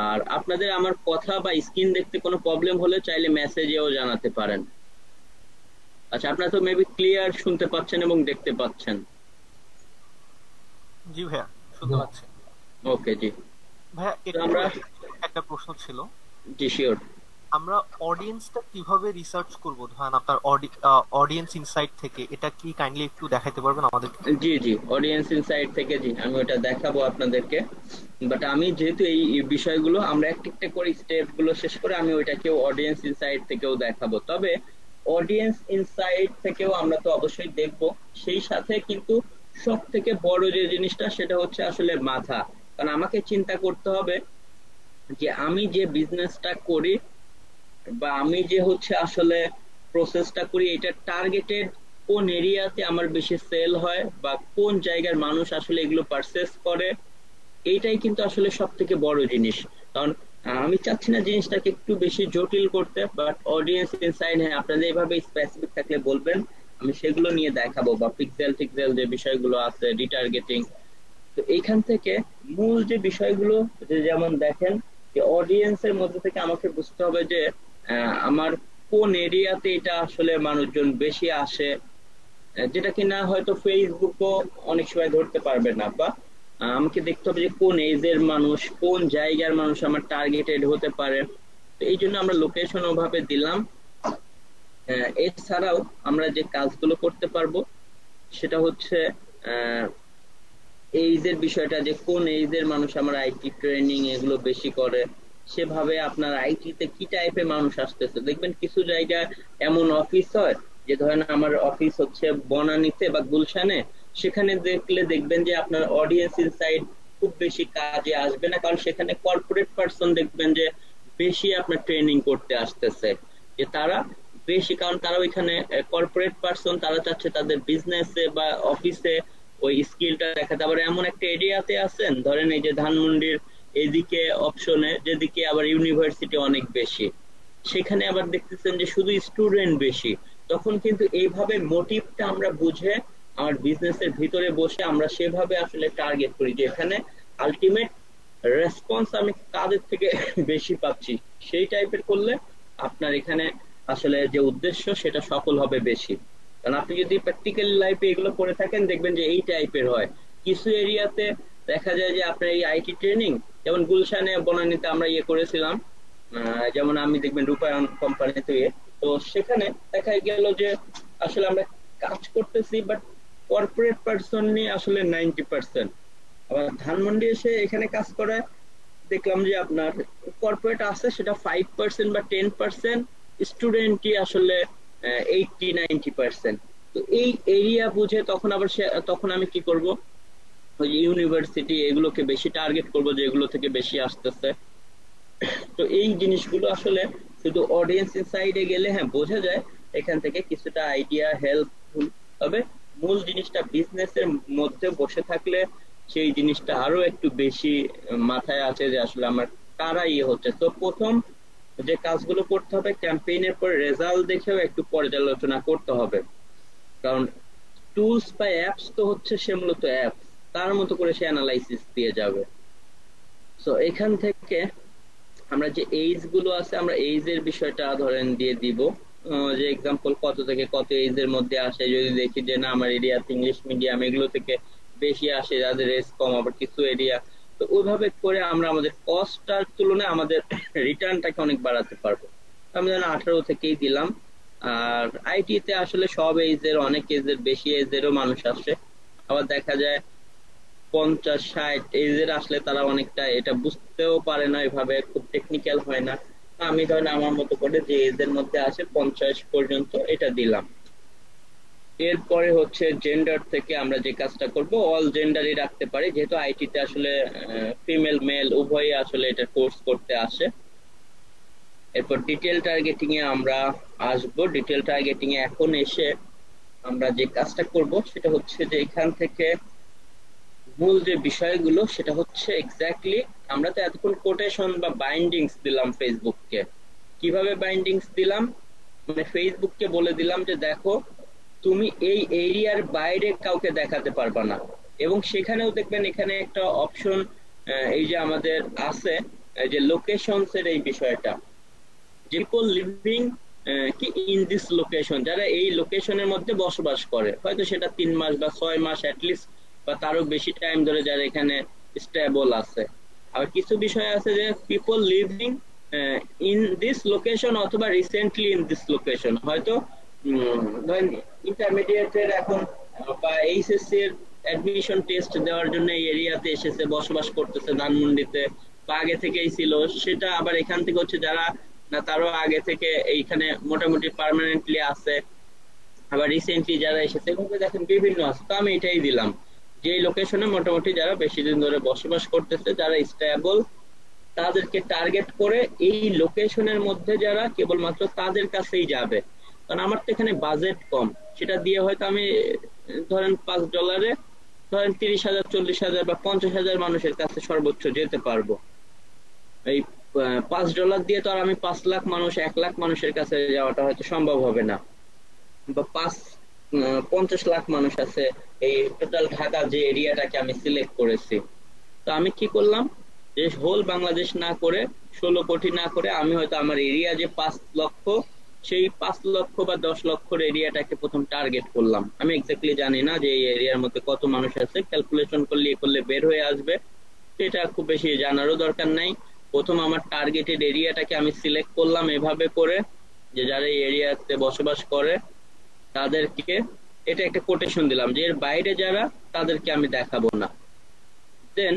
আর আপনাদের আমার কথা বা স্ক্রিন দেখতে কোনো প্রবলেম হলে চাইলে মেসেজেও জানাতে পারেন। আচ্ছা, আপনারা তো মেবি ক্লিয়ার শুনতে পাচ্ছেন এবং দেখতে পাচ্ছেন। জি ভাইয়া, শুনতে পাচ্ছি। ওকে জি ভাইয়া, তো একটু আমরা, একটা প্রশ্ন ছিল। জি শিওর। আমরা অডিয়েন্সটা কিভাবে রিসার্চ করব? ধরেন আপনার অডিয়েন্স ইনসাইট থেকে, এটা কি কাইন্ডলি একটু দেখাতে পারবেন আমাদেরকে? জি জি, অডিয়েন্স ইনসাইট থেকে, জি আমি ওটা দেখাবো আপনাদেরকে। বাট আমি যেহেতু এই বিষয়গুলো আমরা একটা একটা করে স্টেপ গুলো শেষ করে আমি ওইটাকেও অডিয়েন্স ইনসাইট থেকেও দেখাবো। তবে অডিয়েন্স ইনসাইট থেকেও আমরা তো অবশ্যই দেখব, সেই সাথে কিন্তু সব থেকে বড় যে জিনিসটা সেটা হচ্ছে আসলে মাথা। কারণ আমাকে চিন্তা করতে হবে যে আমি যে বিজনেসটা করি বা আমি যে হচ্ছে আসলে প্রসেসটা করি, এটা টার্গেটেড কোন এরিয়াতে আমার বেশি সেল হয় বা কোন জায়গার মানুষ আসলে এগুলো পারচেস করে, এইটাই কিন্তু আসলে সব থেকে বড় জিনিস। কারণ আমি চাচ্ছি না জিনিসটাকে একটু বেশি জটিল করতে, বাট অডিয়েন্স ইনসাইড, হ্যাঁ আপনাদের এইভাবে স্পেসিফিক থাকলে বলবেন, আমি সেগুলো নিয়ে দেখাবো, বা পিক্সেল টিক্সেল যে বিষয়গুলো আছে, রিটার্গেটিং। তো এইখান থেকে মূল যে বিষয়গুলো, যে যেমন দেখেন যে অডিয়েন্সের মধ্যে থেকে আমাকে বুঝতে হবে যে আমার কোন এরিয়াতে এটা আসলে মানুষজন বেশি আসে, যেটা কিনা হয়তো ফেসবুকও অনেক সময় ধরতে পারবে না। বা আমাকে দেখতে হবে যে কোন এজের মানুষ, কোন জায়গার মানুষ আমার টার্গেটেড হতে পারে। তো এই জন্য আমরা লোকেশন ওভাবে দিলাম। এছাড়াও আমরা যে কাজগুলো করতে পারবো সেটা হচ্ছে এইজের বিষয়টা, যে কোন এইজের মানুষ আমার আইটি ট্রেনিং এগুলো বেশি করে, সেভাবে আপনার আইটিতে কি টাইপের মানুষ আসতেছে। দেখবেন কিছু জায়গায় এমন অফিস হয় যে ধরেন আমার অফিস হচ্ছে বনানীতে বা গুলশানে, সেখানে দেখবেন যে আপনার অডিয়েন্স ইনসাইড খুব বেশি কাজে আসবে না, কারণ সেখানে কর্পোরেট পারসন দেখবেন যে বেশি আপনার ট্রেনিং করতে আসতেছে, যে তারা বেশি, কারণ তারা ওইখানে কর্পোরেট পারসন, তারা চাচ্ছে তাদের বিজনেসে বা অফিসে ওই স্কিলটা দেখাতে। আবার এমন একটা এরিয়াতে আছেন ধরেন এই যে ধানমন্ডির এদিকে অপশনে, যেদিকে আবার ইউনিভার্সিটি অনেক বেশি, সেখানে আবার দেখতেছেন যে শুধু স্টুডেন্ট বেশি, তখন কিন্তু এইভাবে মোটিভটা আমরা বুঝে আমার বিজনেসের ভিতরে বসে আমরা সেভাবে আসলে টার্গেট করি যে এখানে আলটিমেট রেসপন্স আমি কাদের থেকে বেশি পাচ্ছি, সেই টাইপের করলে আপনার এখানে আসলে যে উদ্দেশ্য সেটা সফল হবে বেশি। কারণ আপনি যদি প্র্যাকটিক্যাল লাইফে এগুলো করে থাকেন দেখবেন যে এই টাইপের হয়। কিছু এরিয়াতে দেখা যায় যে আপনার এই আইটি ট্রেনিং, যেমন গুলশানে বনানীতে আমরা ইয়ে করেছিলাম, যেমন আমি দেখবেন রূপায়ণ কোম্পানিতে তো সেখানে দেখা গেল যে আসলে আমরা কাজ করতেছি বাট কর্পোরেট পার্সন নিয়ে আসলে 90%। আবার ধানমন্ডি এসে এখানে কাজ করে দেখলাম যে আপনার কর্পোরেট আছে সেটা 5% বা 10%, স্টুডেন্টই আসলে 80-90%। তো এই এরিয়া বুঝে তখন আবার তখন আমি কি করব, ওই ইউনিভার্সিটি এগুলোকে বেশি টার্গেট করব যে এগুলো থেকে বেশি আসতেছে। তো এই জিনিসগুলো আসলে শুধু অডিয়েন্স ইনসাইডে গেলে হ্যাঁ বোঝা যায়, এখান থেকে কিছুটা আইডিয়া হেল্পফুল। তবে মূল জিনিসটা বিজনেসের মধ্যে বসে থাকলে সেই জিনিসটা আরো একটু বেশি মাথায় আছে যে আসলে আমার কারা ইয়ে হচ্ছে। তো প্রথম যে কাজগুলো করতে হবে, ক্যাম্পেইনের পর রেজাল্ট দেখেও একটু পর্যালোচনা করতে হবে। কারণ টুলস বা অ্যাপস তো হচ্ছে সে মূলত অ্যাপস, তার মতো করে সে অ্যানালাইসিস দিয়ে যাবে। তো এখান থেকে আমরা যে এইজ গুলো আছে আমরা এইজ এর বিষয়টা ধরেন দিয়ে দিব, যে এক্সাম্পল কত থেকে কত এইজ এর মধ্যে আসে। যদি দেখি যে না আমার এরিয়াতে ইংলিশ মিডিয়াম এগুলো থেকে বেশি আসে, যাদের এজ কম, আবার কিছু এরিয়া, তো ওইভাবে করে আমরা আমাদের কস্টটার তুলনায় আমাদের রিটার্নটাকে অনেক বাড়াতে পারবো। আমি যেন 18 থেকেই দিলাম। আর আইটি তে আসলে সব এজের, অনেক এজের, বেশি এজেরও মানুষ আসে। আবার দেখা যায় 50-60 এজের আসলে তারা অনেকটা এটা বুঝতেও পারে না, এভাবে খুব টেকনিক্যাল হয় না। আমি ধরেন আমার মতো করে যে এজের মধ্যে আসে 50 পর্যন্ত এটা দিলাম। এরপরে হচ্ছে জেন্ডার থেকে আমরা যে কাজটা করব অল জেন্ডারই রাখতে পারি, যেহেতু আইটি তে আসলে ফিমেল মেল উভয়ই আসলে এটা কোর্স করতে আসে। এরপর ডিটেল টার্গেটিং এ আমরা আসবো। ডিটেল টার্গেটিং এ এখন এসে আমরা যে কাজটা করব সেটা হচ্ছে যে এখান থেকে মূল যে বিষয়গুলো সেটা হচ্ছে এক্স্যাক্টলি, আমরা তো এতক্ষণ কোটেশন বা বাইন্ডিংস দিলাম ফেসবুককে। কিভাবে বাইন্ডিংস দিলাম, মানে ফেসবুককে বলে দিলাম যে দেখো তুমি এই এরিয়ার বাইরে কাউকে দেখাতে পারবা না। এবং সেখানেও দেখবেন এখানে একটা অপশন এই যে আমাদের আছে, যে লোকেশনস এর এই বিষয়টা, যে পিপল লিভিং কি ইন দিস লোকেশন, যারা এই লোকেশনের মধ্যে বসবাস করে, হয়তো সেটা 3 মাস বা 6 মাস অ্যাটলিস্ট বা তারও বেশি টাইম ধরে যারা এখানে স্টেবল আছে। আবার কিছু বিষয় আছে যে people living in this location অথবা রিসেন্টলি ইন দিস লোকেশন, হয়তো ধরেন ইন্টারমিডিয়েটের এখন বা এইচএসসি এর অ্যাডমিশন টেস্ট দেওয়ার জন্য এই এরিয়াতে এসেছে, বসবাস করতেছে ধানমন্ডিতে, বা আগে থেকেই ছিল সেটা। আবার এখান থেকে হচ্ছে যারা না তারও আগে থেকে এইখানে মোটামুটি পার্মানেন্টলি আছে, আবার রিসেন্টলি যারা এসেছে, এভাবে দেখেন বিভিন্ন আছে। তো আমি এটাই দিলাম যে এই লোকেশনে মোটামুটি যারা বেশি দিন ধরে বসবাস করতেছে, যারা স্টেবল, তাদেরকে টার্গেট করে এই লোকেশনের মধ্যে যারা কেবলমাত্র তাদের কাছেই যাবে। কারণ আমার তো এখানে বাজেট কম, সেটা দিয়ে হয়তো আমি ধরেন $5 ধরেন 30,000 40,000 বা 50,000 মানুষের কাছে সর্বোচ্চ যেতে পারবো। এই $5 দিয়ে তো আর আমি 5 লাখ মানুষ 1 লাখ মানুষের কাছে যাওয়াটা হয়তো সম্ভব হবে না। বা 50 লাখ মানুষ আছে এই টোটাল ঢাকা যে এরিয়াটাকে আমি সিলেক্ট করেছি। তো আমি কি করলাম, যে হোল বাংলাদেশ না করে 16 কোটি না করে আমি হয়তো আমার এরিয়া যে 5 লক্ষ, সেই 5 লক্ষ বা 10 লক্ষর এরিয়াটাকে প্রথম টার্গেট করলাম। আমি এক্স্যাক্টলি জানি না যে এই এরিয়ার মধ্যে কত মানুষ আছে, ক্যালকুলেশন করলে বের হয়ে আসবে, এটা খুব বেশি জানারও দরকার নাই। প্রথম আমার টার্গেটেড এরিয়াটাকে আমি সিলেক্ট করলাম এভাবে করে, যে যারা এই এরিয়াতে বসবাস করে তাদেরকে এটা একটা কোটেশন দিলাম যে এর বাইরে যারা তাদেরকে আমি দেখাবো না। দেন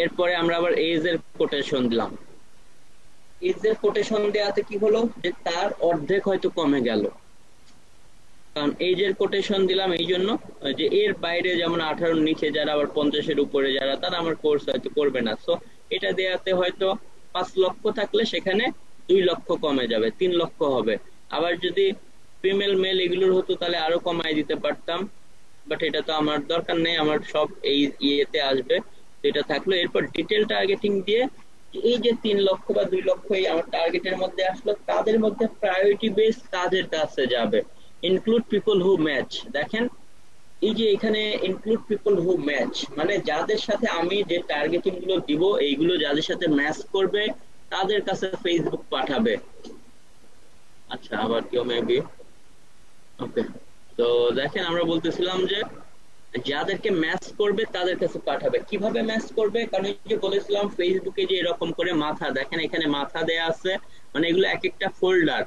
এরপরে আমরা আবার এজ এর কোটেশন দিলাম। এজ এর কোটেশন দেওয়াতে কি হলো, যে তার অর্ধেক হয়তো কমে গেল। কারণ এজ এর কোটেশন দিলাম এই জন্য যে এর বাইরে যেমন 18 নিচে যারা, আবার 50 উপরে যারা, তারা আমার কোর্স হয়তো করবে না। সো এটা দেওয়াতে হয়তো 5 লক্ষ থাকলে সেখানে 2 লক্ষ কমে যাবে, 3 লক্ষ হবে। আবার যদি ফিমেল মেল এগুলোর হতো তাহলে আরো কমাই দিতে পারতাম, বাট এটা তো আমার দরকার নেই, আমার সব এই ইয়েতে আসবে। তো এটা থাকলো। এরপর ডিটেল টার্গেটিং দিয়ে এই যে 3 লক্ষ বা 2 লক্ষ এই আমার টার্গেটের মধ্যে আসলো, তাদের মধ্যে প্রায়োরিটি বেস কাজের কাছে যাবে, ইনক্লুড পিপল হু ম্যাচ। দেখেন এই যে এখানে ইনক্লুড পিপল হু ম্যাচ, মানে যাদের সাথে আমি যে টার্গেটিং গুলো দিব এইগুলো যাদের সাথে ম্যাচ করবে তাদের কাছে ফেসবুক পাঠাবে। আচ্ছা, আবার কেউ মেবি, ওকে। তো দেখেন আমরা বলতেছিলাম যে যাদেরকে ম্যাচ করবে তাদের কাছে পাঠাবে। কিভাবে ম্যাচ করবে, কারণ এই যে বলেছিলাম ফেসবুকে যে এরকম করে মাথা, দেখেন এখানে মাথা দেয়া আছে, মানে এগুলো এক একটা ফোল্ডার।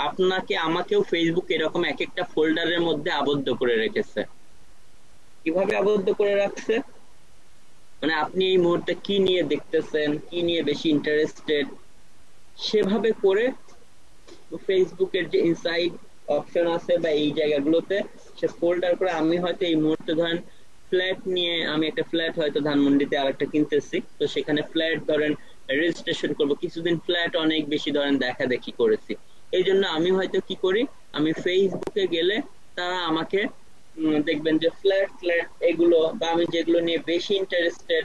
আপনাকে আমাকেও ফেসবুক এরকম এক একটা ফোল্ডারের মধ্যে আবদ্ধ করে রেখেছে। কিভাবে আবদ্ধ করে রাখছে, মানে আপনি এই মুহূর্তে কি নিয়ে দেখতেছেন, কি নিয়ে বেশি ইন্টারেস্টেড, সেভাবে করে ফেসবুকের যে ইনসাইড অপশন আছে বা এই জায়গাগুলোতে সে ফোল্ডার করে, আমি হয়তো এই মুহূর্তে ধরেন ফ্ল্যাট নিয়ে, আমি একটা ফ্ল্যাট হয়তো ধানমন্ডিতে আরেকটা কিনতেছি, তো সেখানে ফ্ল্যাট ধরেন রেজিস্ট্রেশন করব, কিছুদিন ফ্ল্যাট অনেক বেশি ধরেন দেখা দেখি করেছি, এই জন্য আমি হয়তো কি করি, আমি ফেসবুকে গেলে তারা আমাকে দেখবেন যে ফ্ল্যাট ফ্ল্যাট এগুলো বা আমি যেগুলো নিয়ে বেশি ইন্টারেস্টেড,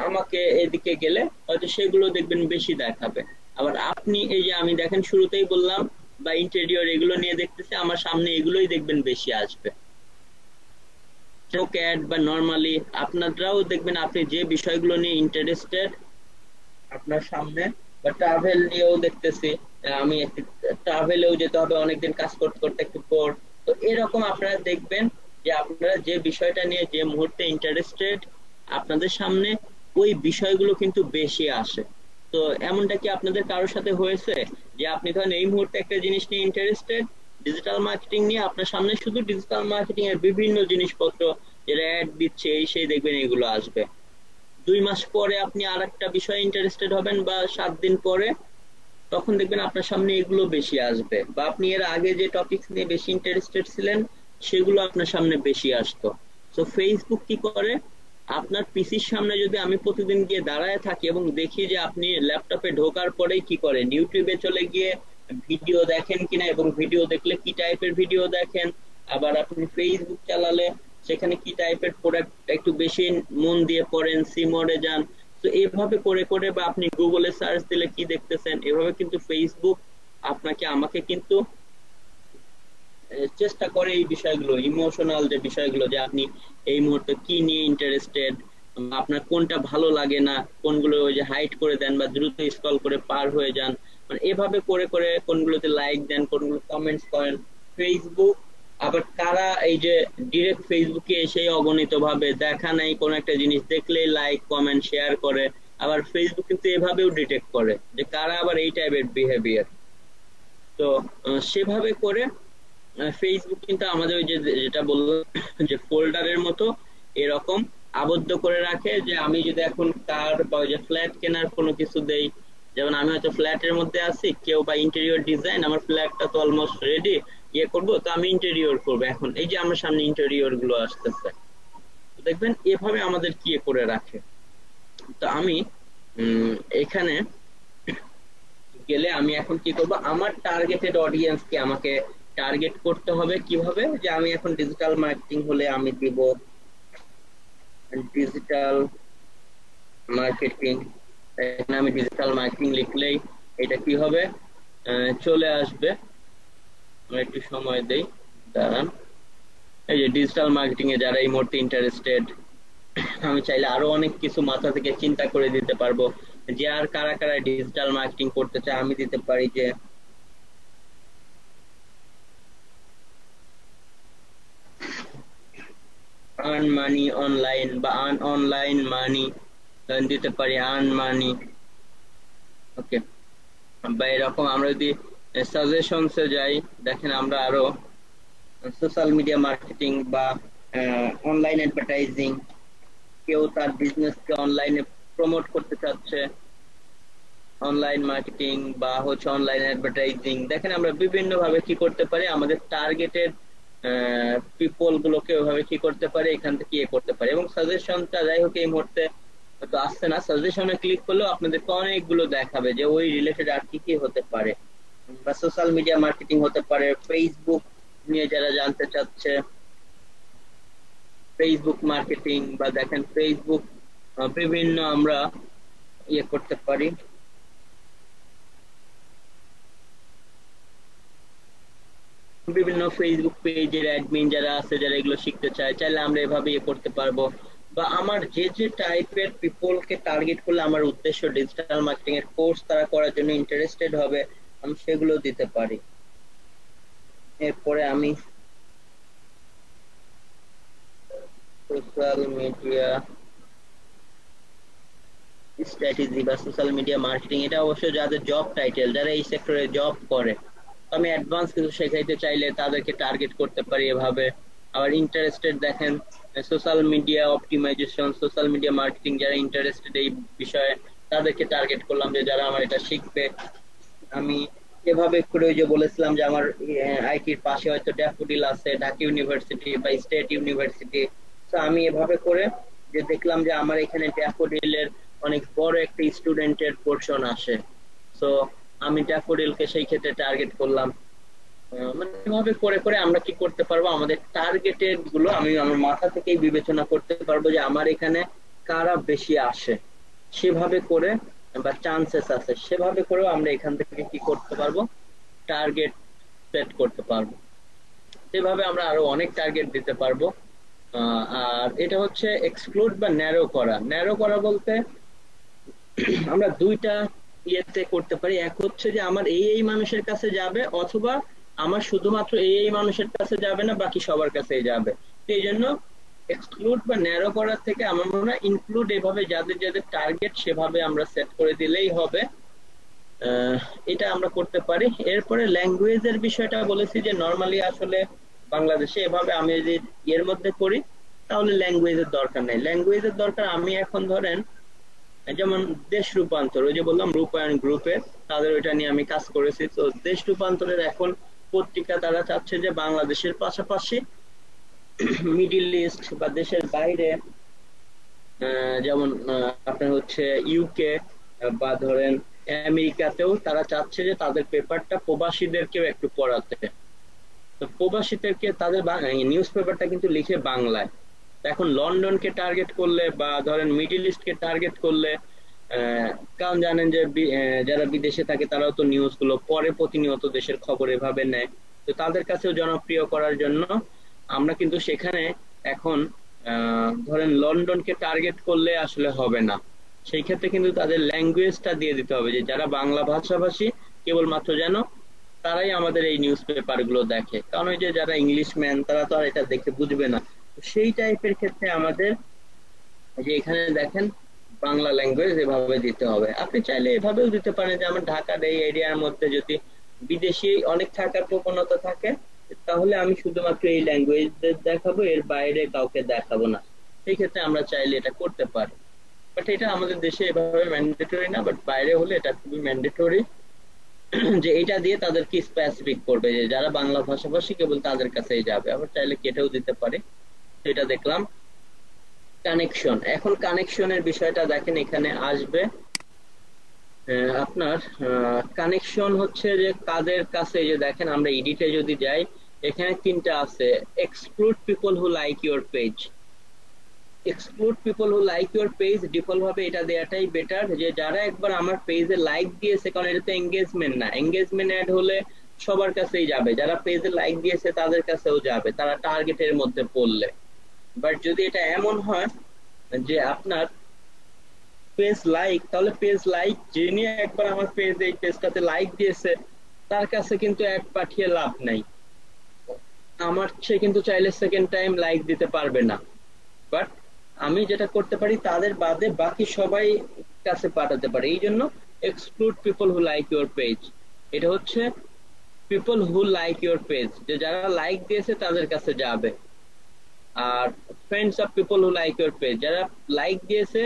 আমাকে এদিকে গেলে হয়তো সেগুলো দেখবেন বেশি দেখাবে। আবার আপনি এই যে আমি দেখেন শুরুতেই বললাম বা ইন্টেরিয়র এগুলো নিয়ে দেখতেছি, আমার সামনে এগুলোই দেখবেন বেশি আসবে। ক্যাট বা নরমালি আপনারাও দেখবেন আপনি যে বিষয়গুলো নিয়ে ইন্টারেস্টেড আপনার সামনে, বা ট্রাভেল নিয়েও দেখতেছি, আমি একটু ট্রাভেলেও যেতে হবে অনেকদিন কাজ করতে করতে একটু পর, তো এরকম আপনারা দেখবেন যে আপনারা যে বিষয়টা নিয়ে যে মুহূর্তে ইন্টারেস্টেড আপনাদের সামনে ওই বিষয়গুলো কিন্তু বেশি আসে। তো এমনটা কি আপনাদের কারোর সাথে হয়েছে যে আপনি ধরেন এই মুহূর্তে একটা জিনিস নিয়ে ইন্টারেস্টেড, ডিজিটাল মার্কেটিং নিয়ে, আপনার সামনে শুধু ডিজিটাল মার্কেটিং এর বিভিন্ন জিনিসপত্র যেটা অ্যাড দিচ্ছে এই সেই দেখবেন এগুলো আসবে, 2 মাস পরে আপনি আর একটা বিষয়ে ইন্টারেস্টেড হবেন বা 7 দিন পরে, তখন দেখবেন আপনার সামনে এগুলো বেশি আসবে, বা আপনি এর আগে যে টপিকস নিয়ে বেশি ইন্টারেস্টেড ছিলেন সেগুলো আপনার সামনে বেশি আসতো। তো ফেসবুক কি করে, আপনার পিসির সামনে যদি আমি প্রতিদিন গিয়ে দাঁড়ায় থাকি এবং দেখি যে আপনি ল্যাপটপে ঢোকার পরেই কি করেন, ইউটিউবে চলে গিয়ে ভিডিও দেখেন কিনা এবং ভিডিও দেখলে কি টাইপের ভিডিও দেখেন, আবার আপনি ফেসবুক চালালে সেখানে কি টাইপের প্রোডাক্ট একটু বেশি মন দিয়ে পড়েন, সি মোডে যান, তো এইভাবে করে করে বা আপনি গুগলে সার্চ দিলে কি দেখতেছেন, এভাবে কিন্তু ফেসবুক আপনাকে আমাকে কিন্তু চেষ্টা করে এই বিষয়গুলো, ইমোশনাল যে বিষয়গুলো, যে আপনি এই মুহূর্তে কি নিয়ে ইন্টারেস্টেড, আপনার কোনটা ভালো লাগে না, কোনগুলো ওই যে হাইড করে দেন বা দ্রুত স্ক্রল করে পার হয়ে যান, মানে এভাবে করে করে কোনগুলোতে লাইক দেন, কোনগুলো কমেন্টস করেন ফেসবুক। আবার কারা এই যে ডিরেক্ট ফেসবুকে এসে অগণিত ভাবে দেখা নাই কোন একটা জিনিস দেখলেই লাইক কমেন্ট শেয়ার করে, আবার ফেসবুক কিন্তু এভাবেও ডিটেক্ট করে যে কারা আবার এই টাইপের বিহেভিয়ার। তো সেভাবে করে ফেসবুক কিন্তু আমাদের ওই যে যেটা বললাম যে ফোল্ডারের মতো এরকম আবদ্ধ করে রাখে, যে আমি যদি এখন কার বা ওই যে ফ্ল্যাট কেনার কোনো কিছু দেই, যেমন আমি হয়তো ফ্ল্যাটের মধ্যে আছি, কেউ বা ইন্টেরিয়র ডিজাইন, আমার ফ্ল্যাটটা তো অলমোস্ট রেডি, ইয়ে করবো, তো আমি ইন্টেরিয়র করবো, এখন এই যে আমার সামনে ইন্টেরিয়র গুলো আসতেছে, তো দেখবেন এভাবে আমাদের কি করে রাখে। তো আমি এখানে গেলে আমি এখন কি করব, আমার টার্গেটেড অডিয়েন্স কে আমাকে টার্গেট করতে হবে কিভাবে, যে আমি এখন ডিজিটাল মার্কেটিং হলে আমি দিব ডিজিটাল মার্কেটিং, এখানে আমি ডিজিটাল মার্কেটিং লিখলেই এটা কি হবে, চলে আসবে। আমরা একটু সময় দেই, দাঁড়ান। এই যে ডিজিটাল মার্কেটিং এ যারা এই মুহূর্তে ইন্টারেস্টেড, আমি চাইলে আরো অনেক কিছু মাথা থেকে চিন্তা করে দিতে পারবো, যে আর কারা কারা ডিজিটাল মার্কেটিং করতে চায় আমি দিতে পারি যে আর্ন মানি অনলাইন বা আর্ন অনলাইন মানি, দিতে পারি আর্ন মানি, ওকে। বা এরকম আমরা যদি সাজেশনসে যাই, দেখেন আমরা আরো সোশ্যাল মিডিয়া মার্কেটিং বা অনলাইন অ্যাডভার্টাইজিং, কেউ তার বিজনেসকে অনলাইনে প্রমোট করতে চাচ্ছে, অনলাইন মার্কেটিং বা হচ্ছে অনলাইন অ্যাডভার্টাইজিং, দেখেন আমরা বিভিন্ন ভাবে কি করতে পারি, আমাদের টার্গেটেড পিপল গুলোকে ওইভাবে কি করতে পারি, এখান থেকে ইয়ে করতে পারি। এবং সাজেশনটা যাই হোক এই মুহূর্তে হয়তো আসছে না, সাজেশনে ক্লিক করলেও আপনাদেরকে অনেকগুলো দেখাবে যে ওই রিলেটেড আর কি কি হতে পারে, বা সোশ্যাল মিডিয়া মার্কেটিং হতে পারে, ফেসবুক নিয়ে যারা জানতে চাচ্ছে ফেসবুক মার্কেটিং, বা দেখেন ফেসবুক বিভিন্ন আমরা ইয়ে করতে পারি। বিভিন্ন ফেসবুক পেজের অ্যাডমিন যারা আছে, যারা এগুলো শিখতে চায়, চাইলে আমরা এভাবে ইয়ে করতে পারবো। বা আমার যে যে টাইপের পিপলকে টার্গেট করলে আমার উদ্দেশ্য ডিজিটাল মার্কেটিং এর কোর্স তারা করার জন্য ইন্টারেস্টেড হবে, আমি সেগুলো দিতে পারি। এরপরে আমি সোশ্যাল মিডিয়া স্ট্র্যাটেজি বা সোশ্যাল মিডিয়া মার্কেটিং, এটা অবশ্য যাদের জব টাইটেল, যারা এই সেক্টরে জব করে, আমি অ্যাডভান্স কিছু শেখাইতে চাইলে তাদেরকে টার্গেট করতে পারি এভাবে। আবার ইন্টারেস্টেড দেখেন social media optimisation, social media marketing, যারা ইন্টারেস্টেড এই বিষয়ে তাদেরকে টার্গেট করলাম যে যারা আমার এটা শিখবে। আমি এভাবে করে ওই যে বলেছিলাম যে আমার আইটির পাশে হয়তো ড্যাফোডিল আছে, ঢাকা ইউনিভার্সিটি বা স্টেট ইউনিভার্সিটি, তো আমি এভাবে করে যে দেখলাম যে আমার এখানে ড্যাফোডিলের অনেক বড় একটা স্টুডেন্টের পোর্শন আসে, তো আমি ড্যাফোডিলকে সেই ক্ষেত্রে টার্গেট করলাম। মানে এভাবে করে করে আমরা কি করতে পারবো, আমাদের টার্গেটেড গুলো আমি আমার মাথা থেকেই বিবেচনা করতে পারবো যে আমার এখানে কারা বেশি আসে, সেভাবে করে বা চান্সেস আছে সেভাবে করেও আমরা এখান থেকে কি করতে পারবো, টার্গেট সেট করতে পারবো। সেভাবে আমরা আরো অনেক টার্গেট দিতে পারবো। আর এটা হচ্ছে এক্সক্লুড বা ন্যারো করা। ন্যারো করা বলতে আমরা দুইটা ইয়েতে করতে পারি, এক হচ্ছে যে আমার এই এই মানুষের কাছে যাবে, অথবা আমার শুধুমাত্র এই এই মানুষের কাছে যাবে না, বাকি সবার কাছেই যাবে। তো এই জন্য এক্সক্লুড বা ন্যারো করার থেকে আমার মনে হয় ইনক্লুড, এভাবে যাদের যাদের টার্গেট সেভাবে আমরা সেট করে দিলেই হবে। আহ, এটা আমরা করতে পারি। এরপরে ল্যাঙ্গুয়েজের বিষয়টা বলেছি যে নর্মালি আসলে বাংলাদেশে এভাবে আমি যদি এর মধ্যে করি তাহলে ল্যাঙ্গুয়েজের দরকার নেই। ল্যাঙ্গুয়েজের দরকার আমি এখন ধরেন যেমন দেশ রূপান্তর, ওই যে বললাম রূপায়ণ গ্রুপে, তাদের ওইটা নিয়ে আমি কাজ করেছি। তো দেশ রূপান্তরের এখন পত্রিকা তারা চাচ্ছে যে বাংলাদেশের পাশাপাশি মিডিল ইস্ট বা দেশের বাইরে, যেমন আপনার হচ্ছে ইউকে বা ধরেন আমেরিকাতেও তারা চাচ্ছে যে তাদের পেপারটা প্রবাসীদেরকেও একটু পড়াতে। তো প্রবাসীদেরকে তাদের নিউজ পেপারটা কিন্তু লিখে বাংলায়। তো এখন লন্ডনকে টার্গেট করলে বা ধরেন মিডিল ইস্টকে টার্গেট করলে, কারণ জানেন যে যারা বিদেশে থাকে তারাও তো নিউজ গুলো পরে প্রতিনিয়ত দেশের খবর এভাবে নেয়। তো তাদের কাছেও জনপ্রিয় করার জন্য আমরা কিন্তু সেখানে এখন ধরেন লন্ডনকে টার্গেট করলে আসলে হবে না। সেই ক্ষেত্রে কিন্তু তাদের ল্যাঙ্গুয়েজটা দিয়ে দিতে হবে যে যারা বাংলা ভাষাভাষী কেবলমাত্র যেন তারাই আমাদের এই নিউজ পেপার গুলো দেখে, কারণ ওই যে যারা ইংলিশ ম্যান তারা তো আর এটা দেখে বুঝবে না। তো সেই টাইপের ক্ষেত্রে আমাদের যে এখানে দেখেন বাংলা ল্যাঙ্গুয়েজ এভাবে দিতে হবে। আপনি চাইলে এভাবেও দিতে পারেন যে আমার ঢাকার এই এরিয়ার মধ্যে যদি বিদেশি অনেক থাকার প্রবণতা থাকে, তাহলে আমি শুধুমাত্র এই ল্যাঙ্গুয়েজ দেখাবো, এর বাইরে কাউকে দেখাবো না। সেই ক্ষেত্রে আমরা চাইলে এটা করতে পারি। বাট এটা আমাদের দেশে এভাবে ম্যান্ডেটরি না, বাট বাইরে হলে এটা খুবই ম্যান্ডেটরি যে এটা দিয়ে তাদেরকে স্পেসিফিক করবে যে যারা বাংলা ভাষাভাষী কেবল তাদের কাছেই যাবে। আবার চাইলে কেটেও দিতে পারে। এটা দেখলাম। কানেকশন, এখন কানেকশনের বিষয়টা দেখেন এখানে আসবে। আপনার কানেকশন হচ্ছে যে কাদের কাছে, যে দেখেন আমরা এডিটে যদি যাই এখানে তিনটা আছে, exclude people who like your page. Exclude people who like your page default ভাবে এটা দেওয়াটাই বেটার, যে যারা একবার আমার পেজে লাইক দিয়েছে, কারণ এটা তো এঙ্গেজমেন্ট না, এঙ্গেজমেন্ট অ্যাড হলে সবার কাছেই যাবে, যারা পেজে লাইক দিয়েছে তাদের কাছেও যাবে, তারা টার্গেটের মধ্যে পড়লে। বাট যদি এটা এমন হয় যে আপনার পেজ লাইক, তাহলে পেজ লাইক যিনি একবার আমার পেজ এই পেজটাতে লাইক দিয়েছে তার কাছে কিন্তু অ্যাড পাঠিয়ে লাভ নাই, আমার সে কিন্তু চাইলে সেকেন্ড টাইম লাইক দিতে পারবে না। বাট আমি যেটা করতে পারি তাদের বাদে বাকি সবাই কাছে পাঠাতে পারি। এই জন্য exclude people who like your page, এটা হচ্ছে people who like your page, যে যারা লাইক দিয়েছে তাদের কাছে যাবে। আর friends of people who like your page, যারা লাইক দিয়েছে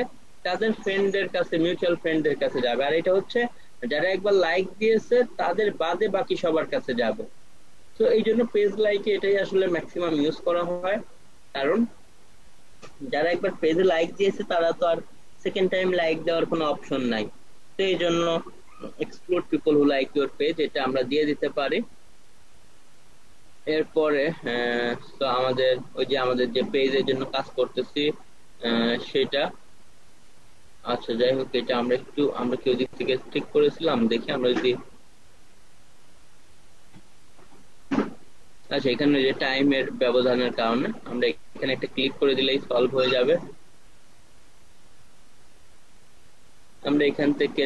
তাদের ফ্রেন্ডদের কাছে, মিউচুয়াল ফ্রেন্ডদের কাছে যাবে। আর এটা হচ্ছে যারা একবার লাইক দিয়েছে তাদের বাদে বাকি সবার কাছে যাবে। তো এই জন্য পেজ লাইকে এটাই আসলে ম্যাক্সিমাম ইউজ করা হয়, কারণ যারা একবার পেজে লাইক দিয়েছে তারা তো আর সেকেন্ড টাইম লাইক দেওয়ার কোনো অপশন নাই। তো এই জন্য exclude people who like your page এটা আমরা দিয়ে দিতে পারি। এরপরে তো আমাদের ওই যে আমাদের যে পেজের জন্য কাজ করতেছি সেটা, আচ্ছা যাই হোক, এটা আমরা কি ওদিক থেকে ঠিক করেছিলাম, দেখি আমরা যদি আচ্ছা, এখানে যে টাইমের ব্যবধানের কারণে আমরা এখানে একটা ক্লিক করে দিলেই সলভ হয়ে যাবে। আমরা এখান থেকে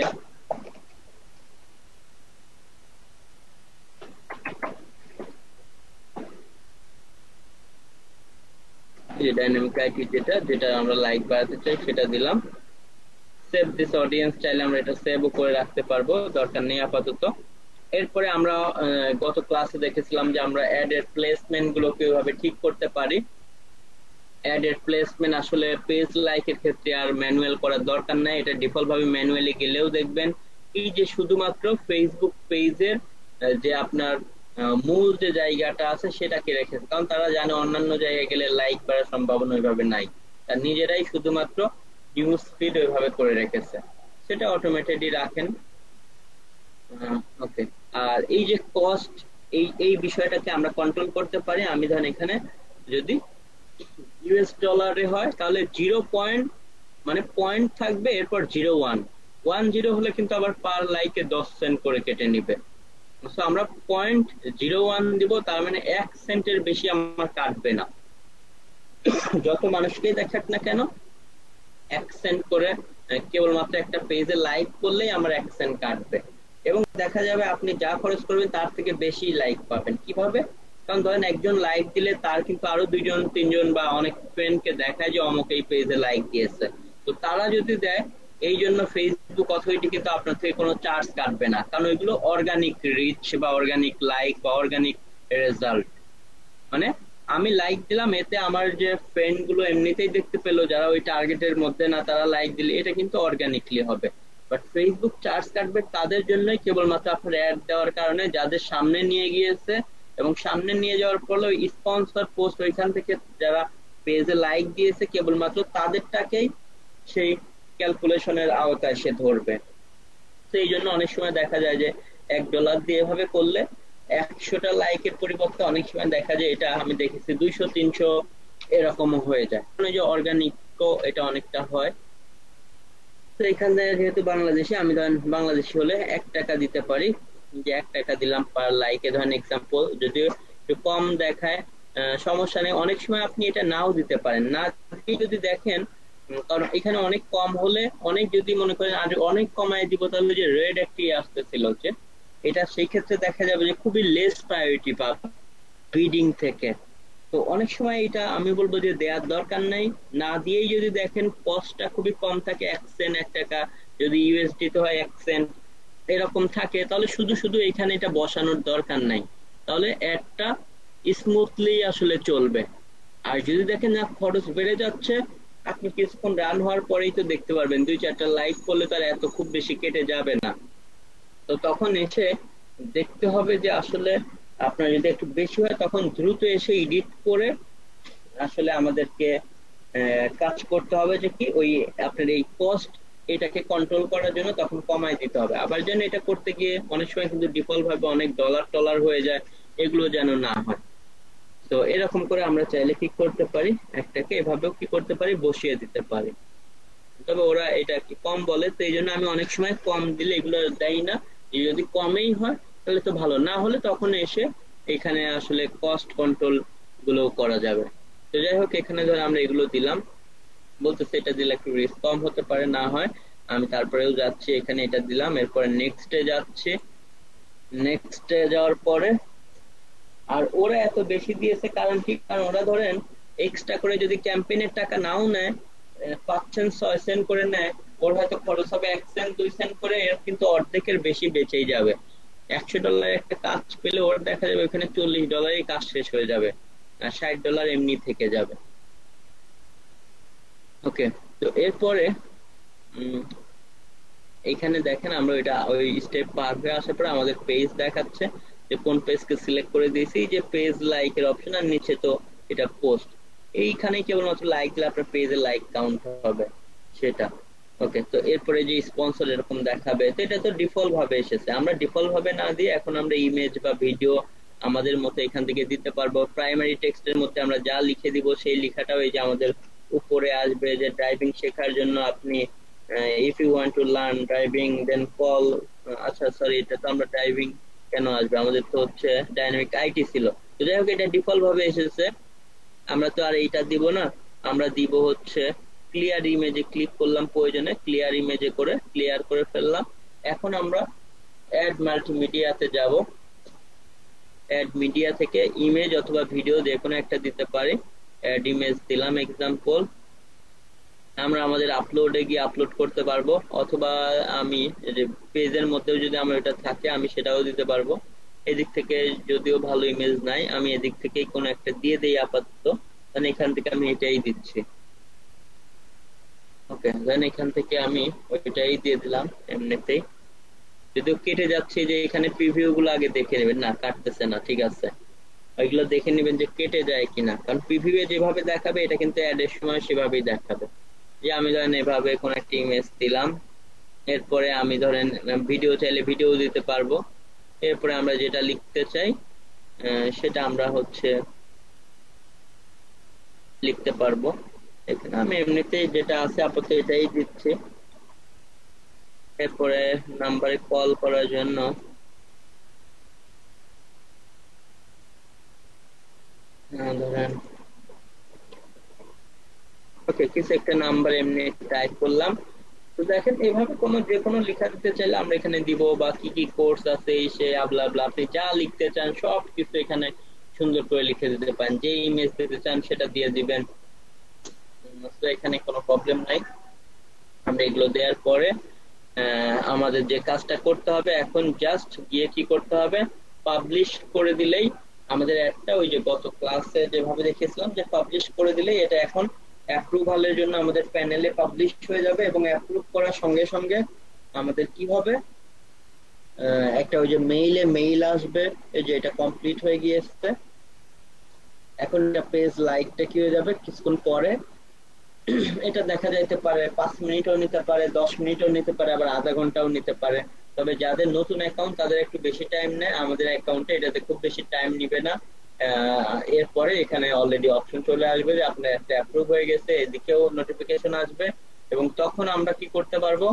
যে ডাইনামিক রাইট যেটা যেটা আমরা লাইক বাড়াতে চাই সেটা দিলাম। সেভ দিস অডিয়েন্স চাইলে আমরা এটা সেভও করে রাখতে পারবো, দরকার নেই আপাতত। এরপরে আমরা গত ক্লাসে দেখেছিলাম যে আমরা অ্যাড এর প্লেসমেন্ট গুলো কিভাবে ঠিক করতে পারি। অ্যাড এর প্লেসমেন্ট আসলে পেজ লাইকের ক্ষেত্রে আর ম্যানুয়াল করার দরকার নাই, এটা ডিফল্ট ভাবে ম্যানুয়ালি গেলেও দেখবেন এই যে শুধুমাত্র ফেসবুক পেজের যে আপনার মূল যে জায়গাটা আছে সেটাকে রেখেছে, কারণ তারা জানে অন্যান্য জায়গায় গেলে লাইক বাড়ার সম্ভাবনা ওইভাবে নাই, তার নিজেরাই শুধুমাত্র নিউজ ফিড ওইভাবে করে রেখেছে, সেটা অটোমেটিকলি রাখেন। ওকে, আর এই যে কস্ট, এই এই বিষয়টাকে আমরা কন্ট্রোল করতে পারি। আমি ধরেন এখানে যদি ইউএস ডলারে হয় তাহলে 0 মানে পয়েন্ট থাকবে, এরপর 0.1 হলে কিন্তু আবার পার লাইকে 10 সেন্ট করে কেটে নিবে। তো আমরা 0.01 দিব, তার মানে 1 সেন্টের বেশি আমার কাটবে না। যত মানুষকেই দেখাক না কেন 1 সেন্ট করে কেবলমাত্র একটা পেজে লাইক করলেই আমার 1 সেন্ট কাটবে, এবং দেখা যাবে আপনি যা খরচ করবেন তার থেকে বেশি লাইক পাবেন। কিভাবে? কারণ ধরেন একজন লাইক দিলে তার কিন্তু আরো 2 জন 3 জন বা অনেক ফ্রেন্ডকে দেখায় যে অমুক এই পেজে লাইক দিয়েছে, তো তারা যদি দেয়, এই জন্য ফেসবুক অথরিটি কিন্তু আপনার থেকে কোনো চার্জ কাটবে না, কারণ ওইগুলো অর্গানিক রিচ বা অর্গানিক লাইক বা অর্গানিক রেজাল্ট। মানে আমি লাইক দিলাম, এতে আমার যে ফ্রেন্ড গুলো এমনিতেই দেখতে পেলো যারা ওই টার্গেটের মধ্যে না, তারা লাইক দিলে এটা কিন্তু অর্গানিকলি হবে। বাট ফেসবুক চার্জ কাটবে তাদের জন্যই, কেবলমাত্র আপনার অ্যাড দেওয়ার কারণে, যাদের সামনে নিয়ে গিয়েছে এবং সামনে নিয়ে যাওয়ার পরে ওই স্পন্সর পোস্ট ওইখান থেকে যারা পেজে লাইক দিয়েছে কেবলমাত্র তাদেরটাকেই সেই ক্যালকুলেশনের আওতায় সে ধরবে। তো এই জন্য অনেক সময় দেখা যায় যে $1 দিয়ে এভাবে করলে 100টা লাইকের পরিবর্তে অনেক সময় দেখা যায়, এটা আমি দেখেছি 200-300 এরকমও হয়ে যায়, মানে যে অর্গানিক এটা অনেকটা হয়। তো এখানে যেহেতু বাংলাদেশি, আমি ধরেন বাংলাদেশি হলে 1 টাকা দিতে পারি, যে 1 টাকা দিলাম পার লাইকে। ধরেন এক্সাম্পল যদিও একটু কম দেখায়, সমস্যা নেই, অনেক সময় আপনি এটা নাও দিতে পারেন, না দিয়ে যদি দেখেন, কারণ এখানে অনেক কম হলে, অনেক যদি মনে করেন আর অনেক কমায় দিব, তাহলে যে রেড একটি আসতেছিল যে এটা, সেই ক্ষেত্রে দেখা যাবে যে খুবই লেস প্রায়োরিটি পাবে বিডিং থেকে। তো অনেক সময় এটা আমি বলবো যে দেওয়ার দরকার নাই, না দিয়েই যদি দেখেন কস্টটা খুবই কম থাকে, 1 সেন্ট 1 টাকা, যদি ইউএসডি তে হয় 1 সেন্ট এরকম থাকে, তাহলে শুধু শুধু এখানে এটা বসানোর দরকার নাই, তাহলে অ্যাডটা স্মুথলি আসলে চলবে। আর যদি দেখেন না খরচ বেড়ে যাচ্ছে, আপনি কিছুক্ষণ রান হওয়ার পরেই তো দেখতে পারবেন 2-4টা লাইক করলে তার এত খুব বেশি কেটে যাবে না। তো তখন এসে দেখতে হবে যে আসলে আপনার যদি একটু বেশি হয় তখন দ্রুত এসে এডিট করে আসলে আমাদেরকে কাজ করতে হবে, যে কি ওই আপনার এই কস্ট এটাকে কন্ট্রোল করার জন্য তখন কমায় দিতে হবে। আবার যেন এটা করতে গিয়ে অনেক সময় কিন্তু ডিফল্ট ভাবে অনেক ডলার টলার হয়ে যায়, এগুলো যেন না হয়। তো এরকম করে আমরা চাইলে কি করতে পারি, একটাকে এভাবেও কি করতে পারি, বসিয়ে দিতে পারি। তবে ওরা এটা কি কম বলে, তো এই জন্য আমি অনেক সময় কম দিলে এগুলো দেই না, যদি কমেই হয় তাহলে তো ভালো, না হলে তখন এসে এখানে আসলে কস্ট কন্ট্রোল গুলো করা যাবে। তো যাই হোক, এখানে ধর আমরা এগুলো দিলাম, বলতেছে এটা দিলে একটু রিস্ক কম হতে পারে, না হয় আমি তারপরেও যাচ্ছি, এখানে এটা দিলাম, এরপরে নেক্সটে যাচ্ছি। নেক্সটে যাওয়ার পরে আর ওরা এত বেশি দিয়েছে কারণ কি, কারণ ওরা ধরেন এক্সট্রা করে যদি ক্যাম্পেইনের টাকা নাও নেয়, 5 সেন্ট 6 সেন্ট করে নেয়, ওর হয়তো খরচ হবে 1 সেন্ট 2 সেন্ট করে, এর কিন্তু অর্ধেকের বেশি বেঁচেই যাবে। $100 একটা কাজ পেলে ওর দেখা যাবে ওখানে $40 কাজ শেষ হয়ে যাবে, আর $60 এমনি থেকে যাবে। ওকে, তো এরপরে এখানে দেখেন আমরা এটা ওই স্টেপ পার হয়ে আসার পরে আমাদের পেজ দেখাচ্ছে যে কোন পেজকে সিলেক্ট করে দিয়েছি, যে পেজ লাইকের অপশন, আর নিচে তো এটা পোস্ট, এইখানে কেবলমাত্র লাইক দিলে আপনার পেজে লাইক কাউন্ট হবে সেটা। ওকে, তো এরপরে যে স্পন্সর এরকম দেখাবে, তো এটা তো ডিফল্ট ভাবে এসেছে, আমরা ডিফল্ট ভাবে না দিয়ে এখন আমরা ইমেজ বা ভিডিও আমাদের মতো এখান থেকে দিতে পারবো। প্রাইমারি টেক্সটের মধ্যে আমরা যা লিখে দিব সেই লেখাটাও এই যে আমাদের উপরে আসবে, যে ড্রাইভিং শেখার জন্য আপনি if you want to learn driving then call, আচ্ছা সরি এটা তো আমরা ড্রাইভিং কেন আসবে, আমাদের তো হচ্ছে ডাইনামিক আইটি ছিল। তো যাই হোক, এটা ডিফল্ট ভাবে এসেছে, আমরা তো আর এইটা দিব না। আমরা দিব হচ্ছে ক্লিয়ার ইমেজে ক্লিক করলাম, প্রয়োজনে ক্লিয়ার ইমেজে করে ক্লিয়ার করে ফেললাম। এখন আমরা অ্যাড মাল্টিমিডিয়াতে যাব। অ্যাড মিডিয়া থেকে ইমেজ অথবা ভিডিও যে কোনো একটা দিতে পারি। অ্যাড ইমেজ দিলাম এক্সাম্পল। আমরা আমাদের আপলোডে গিয়ে আপলোড করতে পারবো, অথবা আমি পেজের মধ্যেও যদি আমার এটা থাকে আমি সেটাও দিতে পারবো। এদিক থেকে যদিও ভালো ইমেজ নাই, আমি এদিক থেকে কোনো একটা দিয়ে দেই আপাতত। মানে এখান থেকে আমি এটাই দিচ্ছি। ওকে, দেন এখান থেকে আমি ওইটাই দিয়ে দিলাম এমনিতেই। যদিও কেটে যাচ্ছে, যে এখানে প্রিভিউ গুলো আগে দেখে নেবেন। না, কাটতেছে না, ঠিক আছে। ওইগুলো দেখে নেবেন যে কেটে যায় কিনা, কারণ প্রিভিউ যেভাবে দেখাবে এটা কিন্তু অ্যাড এর সময় সেভাবেই দেখাবে। যে আমি ধরেন এভাবে কোন একটা ইমেজ দিলাম, এরপরে আমি ধরেন ভিডিও চাইলে ভিডিও দিতে পারবো। এরপরে আমরা যেটা লিখতে চাই সেটা আমরা হচ্ছে লিখতে পারবো। এখানে আমি এমনিতেই যেটা আছে আপাতত এটাই দিচ্ছি। এরপরে নাম্বারে কল করার জন্য ধরেন ওকে কিছু একটা নাম্বার এমনি টাইপ করলাম। তো দেখেন, এভাবে যে কোনো লেখা দিতে চাইলে আমরা এখানে দিব, বা কি কি কোর্স আছে এই সে আবলা আবলা, আপনি যা লিখতে চান সব কিছু এখানে সুন্দর করে লিখে দিতে পারেন। যে ইমেজ দিতে চান সেটা দিয়ে দিবেন, তো এখানে কোনো প্রবলেম নাই। আমরা এগুলো দেওয়ার পরে আমাদের যে কাজটা করতে হবে, এখন জাস্ট গিয়ে কি করতে হবে, পাবলিশ করে দিলেই আমাদের একটা, ওই যে গত ক্লাসে যেভাবে দেখেছিলাম যে পাবলিশ করে দিলেই এটা এখন অ্যাপ্রুভালের জন্য আমাদের প্যানেলে পাবলিশ হয়ে যাবে। এবং অ্যাপ্রুভ করার সঙ্গে সঙ্গে আমাদের কি হবে, একটা ওই যে মেইল আসবে, এই যে এটা কমপ্লিট হয়ে গিয়েছে। এখন এটা পেজ লাইকটা কি হয়ে যাবে কিছুক্ষণ পরে। এটা দেখা যাইতে পারে 5 মিনিটও নিতে পারে, 10 মিনিটও নিতে পারে, আবার আধা ঘন্টাও নিতে পারে। তবে যাদের নতুন অ্যাকাউন্ট তাদের একটু বেশি টাইম নেয়, আমাদের অ্যাকাউন্টে এটাতে খুব বেশি টাইম নিবে না। এরপরে এখানে অলরেডি অপশন চলে আসবে যে আপনার একটা অ্যাপ্রুভ হয়ে গেছে, এদিকেও নোটিফিকেশন আসবে। এবং তখন আমরা কি করতে পারবো,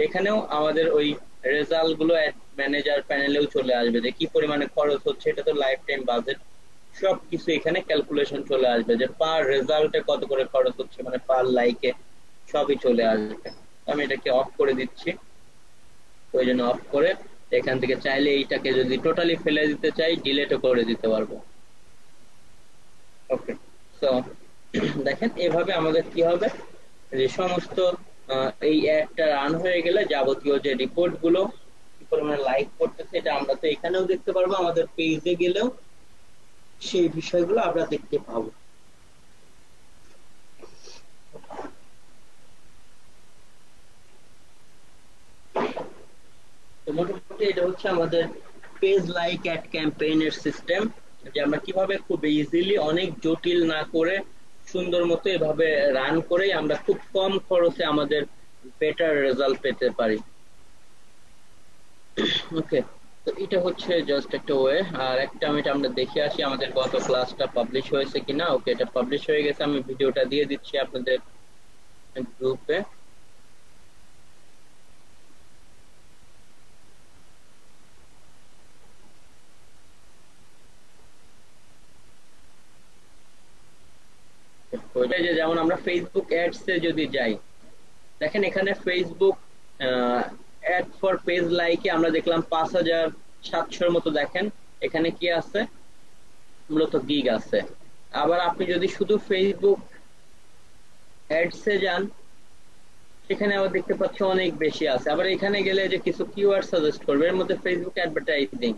এখানেও আমাদের ওই রেজাল্ট গুলো ম্যানেজার প্যানেলেও চলে আসবে, যে কি পরিমাণে খরচ হচ্ছে, এটা তো লাইফ টাইম বাজেট, সবকিছু এখানে ক্যালকুলেশন চলে আসবে, যে পার রেজাল্টে কত করে খরচ হচ্ছে, মানে পার লাইকে সবই চলে আসবে। আমি এটাকে অফ করে দিচ্ছি, ওই জন্য অফ করে এখান থেকে চাইলে এইটাকে যদি টোটালি ফেলে দিতে চাই ডিলেটও করে দিতে পারবো। ওকে, সো দেখেন এভাবে আমাদের কি হবে, যে সমস্ত এই অ্যাডটা রান হয়ে গেলে যাবতীয় যে রিপোর্ট গুলো কি পরিমাণে লাইক করতেছে এটা আমরা তো এখানেও দেখতে পারবো, আমাদের পেজে গেলেও সেই বিষয়গুলো আমরা দেখতে পাবো। তো মোটামুটি এটা হচ্ছে আমাদের পেজ লাইক অ্যাড ক্যাম্পেইনের সিস্টেম, যে আমরা কিভাবে খুব ইজিলি অনেক জটিল না করে সুন্দর মতো এভাবে রান করে আমরা খুব কম খরচে আমাদের বেটার রেজাল্ট পেতে পারি। ওকে, তো এটা হচ্ছে জাস্ট একটা ওয়ে। আর একটা মিনিট আমরা দেখে আসি আমাদের গত ক্লাসটা পাবলিশ হয়েছে কিনা। ওকে, এটা পাবলিশ হয়ে গেছে, আমি ভিডিওটা দিয়ে দিচ্ছি আপনাদের গ্রুপে। ওইটাই, যে যেমন আমরা ফেসবুক অ্যাডস এ যদি যাই, দেখেন এখানে ফেসবুক অ্যাড ফর পেজ লাইকে আমরা দেখলাম 5700 মতো। দেখেন এখানে কি আছে, মূলত গিগ আছে। আবার আপনি যদি শুধু ফেসবুক অ্যাডস এ যান, সেখানে আবার দেখতে পাচ্ছি অনেক বেশি আছে। আবার এখানে গেলে যে কিছু কিওয়ার্ড সাজেস্ট করবে, এর মধ্যে ফেসবুক অ্যাডভার্টাইজিং,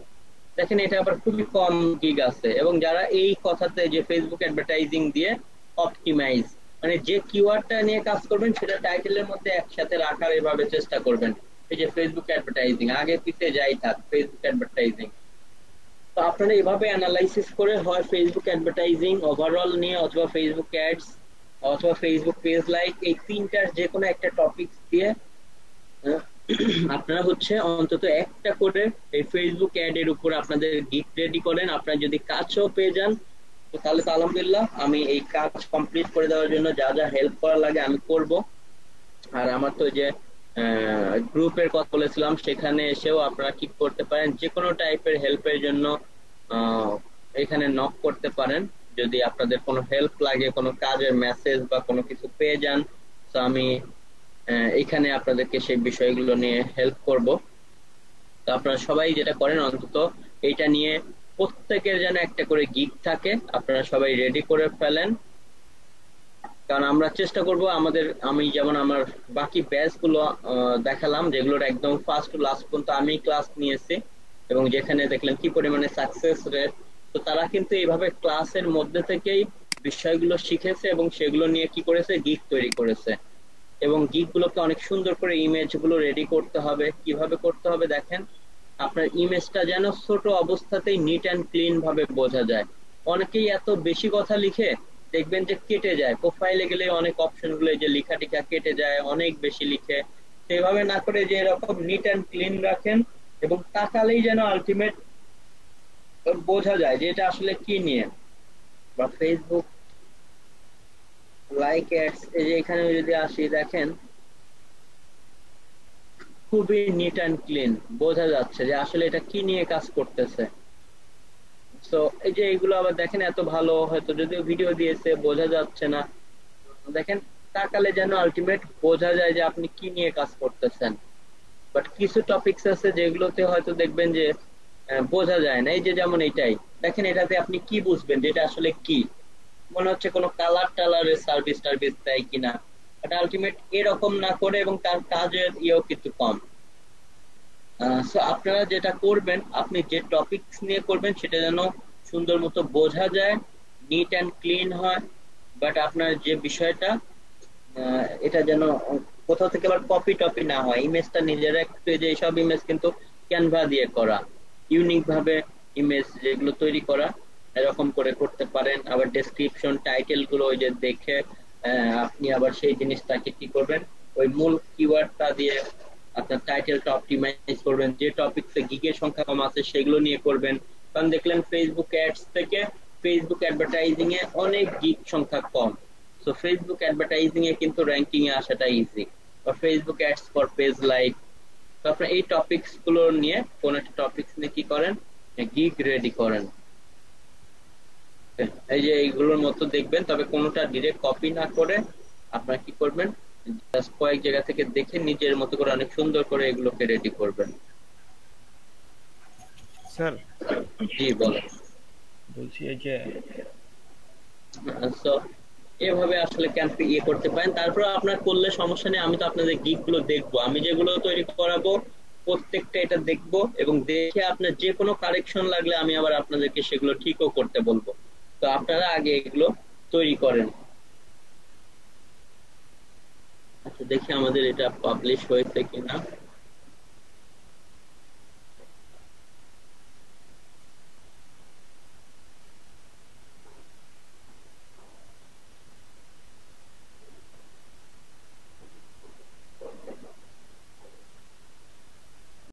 দেখেন এটা আবার খুবই কম গিগ আছে। এবং যারা এই কথাতে যে ফেসবুক অ্যাডভার্টাইজিং দিয়ে অপটিমাইজ, মানে যে কিওয়ার্ডটা নিয়ে কাজ করবেন সেটা টাইটেলের মধ্যে একসাথে রাখার এভাবে চেষ্টা করবেন। এই যে ফেসবুক অ্যাডভার্টাইজিং, আগে পিছে যাই থাক ফেসবুক অ্যাডভার্টাইজিং। তো আপনারা এভাবে অ্যানালাইসিস করে হয় ফেসবুক অ্যাডভার্টাইজিং ওভারঅল নিয়ে, অথবা ফেসবুক অ্যাডস, অথবা ফেসবুক পেজ লাইক, এই তিনটার যে কোনো একটা টপিকস দিয়ে আপনারা হচ্ছে অন্তত একটা করে এই ফেসবুক অ্যাড এর উপর আপনাদের গিগ রেডি করেন। আপনারা যদি কাজও পেয়ে যান তো তাহলে তো আলহামদুলিল্লাহ, আমি এই কাজ কমপ্লিট করে দেওয়ার জন্য যা যা হেল্প করা লাগে আমি করব। আর আমার তো যে গ্রুপের কথা বলেছিলাম, সেখানে এসেও আপনারা কি করতে পারেন, যে কোনো টাইপের হেল্পের জন্য আহ, এখানে নক করতে পারেন। যদি আপনাদের কোনো হেল্প লাগে, কোনো কাজের মেসেজ বা কোনো কিছু পেয়ে যান, তো আমি এখানে আপনাদেরকে সেই বিষয়গুলো নিয়ে হেল্প করব। তো আপনারা সবাই যেটা করেন, অন্তত এইটা নিয়ে প্রত্যেকের যেন একটা করে গিগ থাকে, আপনারা সবাই রেডি করে ফেলেন। কারণ আমরা চেষ্টা করব আমাদের, আমি যেমন আমার বাকি ব্যাচ গুলো দেখালাম, যেগুলোর একদম ফার্স্ট টু লাস্ট পর্যন্ত আমি ক্লাস নিয়েছি, এবং যেখানে দেখলেন কি পরিমাণে সাকসেস রেট। তো তারা কিন্তু এইভাবে ক্লাসের মধ্যে থেকেই বিষয়গুলো শিখেছে এবং সেগুলো নিয়ে কি করেছে, গিগ তৈরি করেছে। এবং গিগ গুলোকে অনেক সুন্দর করে ইমেজ গুলো রেডি করতে হবে। কিভাবে করতে হবে দেখেন, আপনার ইমেজটা যেন ছোট অবস্থাতেই নিট অ্যান্ড ক্লিন ভাবে বোঝা যায়। অনেকেই এত বেশি কথা লিখে, দেখবেন যে কেটে যায়, প্রোফাইলে গেলে অনেক অপশন গুলো এই যে লেখা টিখা কেটে যায়, অনেক বেশি লিখে। সেভাবে না করে যে এরকম নিট অ্যান্ড ক্লিন রাখেন, এবং তাকালেই যেন আলটিমেট বোঝা যায় যে এটা আসলে কি নিয়ে। বা ফেসবুক লাইক অ্যাডস, এই যে এখানে যদি আসি দেখেন, খুবই নিট অ্যান্ড ক্লিন, বোঝা যাচ্ছে যে আসলে এটা কি নিয়ে কাজ করতেছে। তো এই যে এইগুলো আবার দেখেন, এত ভালো হয়তো যদিও ভিডিও দিয়েছে, বোঝা যাচ্ছে না। দেখেন, তাকালে যেন আলটিমেট বোঝা যায় যে আপনি কি নিয়ে কাজ করতেছেন। বাট কিছু টপিকস আছে যেগুলোতে হয়তো দেখবেন যে বোঝা যায় না। এই যে যেমন এইটাই দেখেন, এটাতে আপনি কি বুঝবেন যে এটা আসলে কি, মনে হচ্ছে কোনো কালার টালারের সার্ভিস টার্ভিস দেয় কিনা। বাট আলটিমেট এরকম না করে, এবং তার কাজের ইয়েও কিন্তু কম। সো আপনারা যেটা করবেন, আপনি যে টপিকস নিয়ে করবেন সেটা যেন সুন্দর মতো বোঝা যায়, নিট অ্যান্ড ক্লিন হয়। বাট আপনার যে বিষয়টা, এটা যেন কোথাও থেকে আবার কপি টপি না হয়। ইমেজটা নিজেরা একটু, এই যে এইসব ইমেজ কিন্তু ক্যানভা দিয়ে করা, ইউনিক ভাবে ইমেজ যেগুলো তৈরি করা, এরকম করে করতে পারেন। আবার ডেসক্রিপশন টাইটেল গুলো ওই যে দেখে আপনি আবার সেই জিনিসটাকে কি করবেন, ওই মূল কিওয়ার্ডটা দিয়ে আপনার টাইটেলটা অপটিমাইজ করবেন। যে টপিকসে গিগের সংখ্যা কম আছে সেগুলো নিয়ে করবেন। কারণ দেখলেন ফেসবুক অ্যাডস থেকে ফেসবুক অ্যাডভার্টাইজিং এ অনেক গিগ সংখ্যা কম। সো ফেসবুক অ্যাডভার্টাইজিং এ কিন্তু র্যাঙ্কিং এ আসাটা ইজি। বা Facebook ads for page like. তো আপনার এই টপিকস গুলো নিয়ে, কোন একটা টপিকস নিয়ে কি করেন, গিগ রেডি করেন। এই যে এইগুলোর মতো দেখবেন, তবে কোনোটা ডিরেক্ট কপি না করে আপনারা কি করবেন, জাস্ট কয়েক জায়গা থেকে দেখে নিজের মতো করে অনেক সুন্দর করে এগুলোকে রেডি করবেন। স্যার, জি বলেন। বলছি এই যে তো এভাবে আসলে ক্যাম্প ইয়ে করতে পারেন। তারপর আপনার করলে সমস্যা নেই, আমি তো আপনাদের গিগ গুলো দেখবো, আমি যেগুলো তৈরি করাবো প্রত্যেকটা এটা দেখবো, এবং দেখে আপনার যে কোনো কারেকশন লাগলে আমি আবার আপনাদেরকে সেগুলো ঠিকও করতে বলবো। তো আপনারা আগে এগুলো তৈরি করেন। আচ্ছা দেখি আমাদের এটা পাবলিশ হয়েছে কিনা।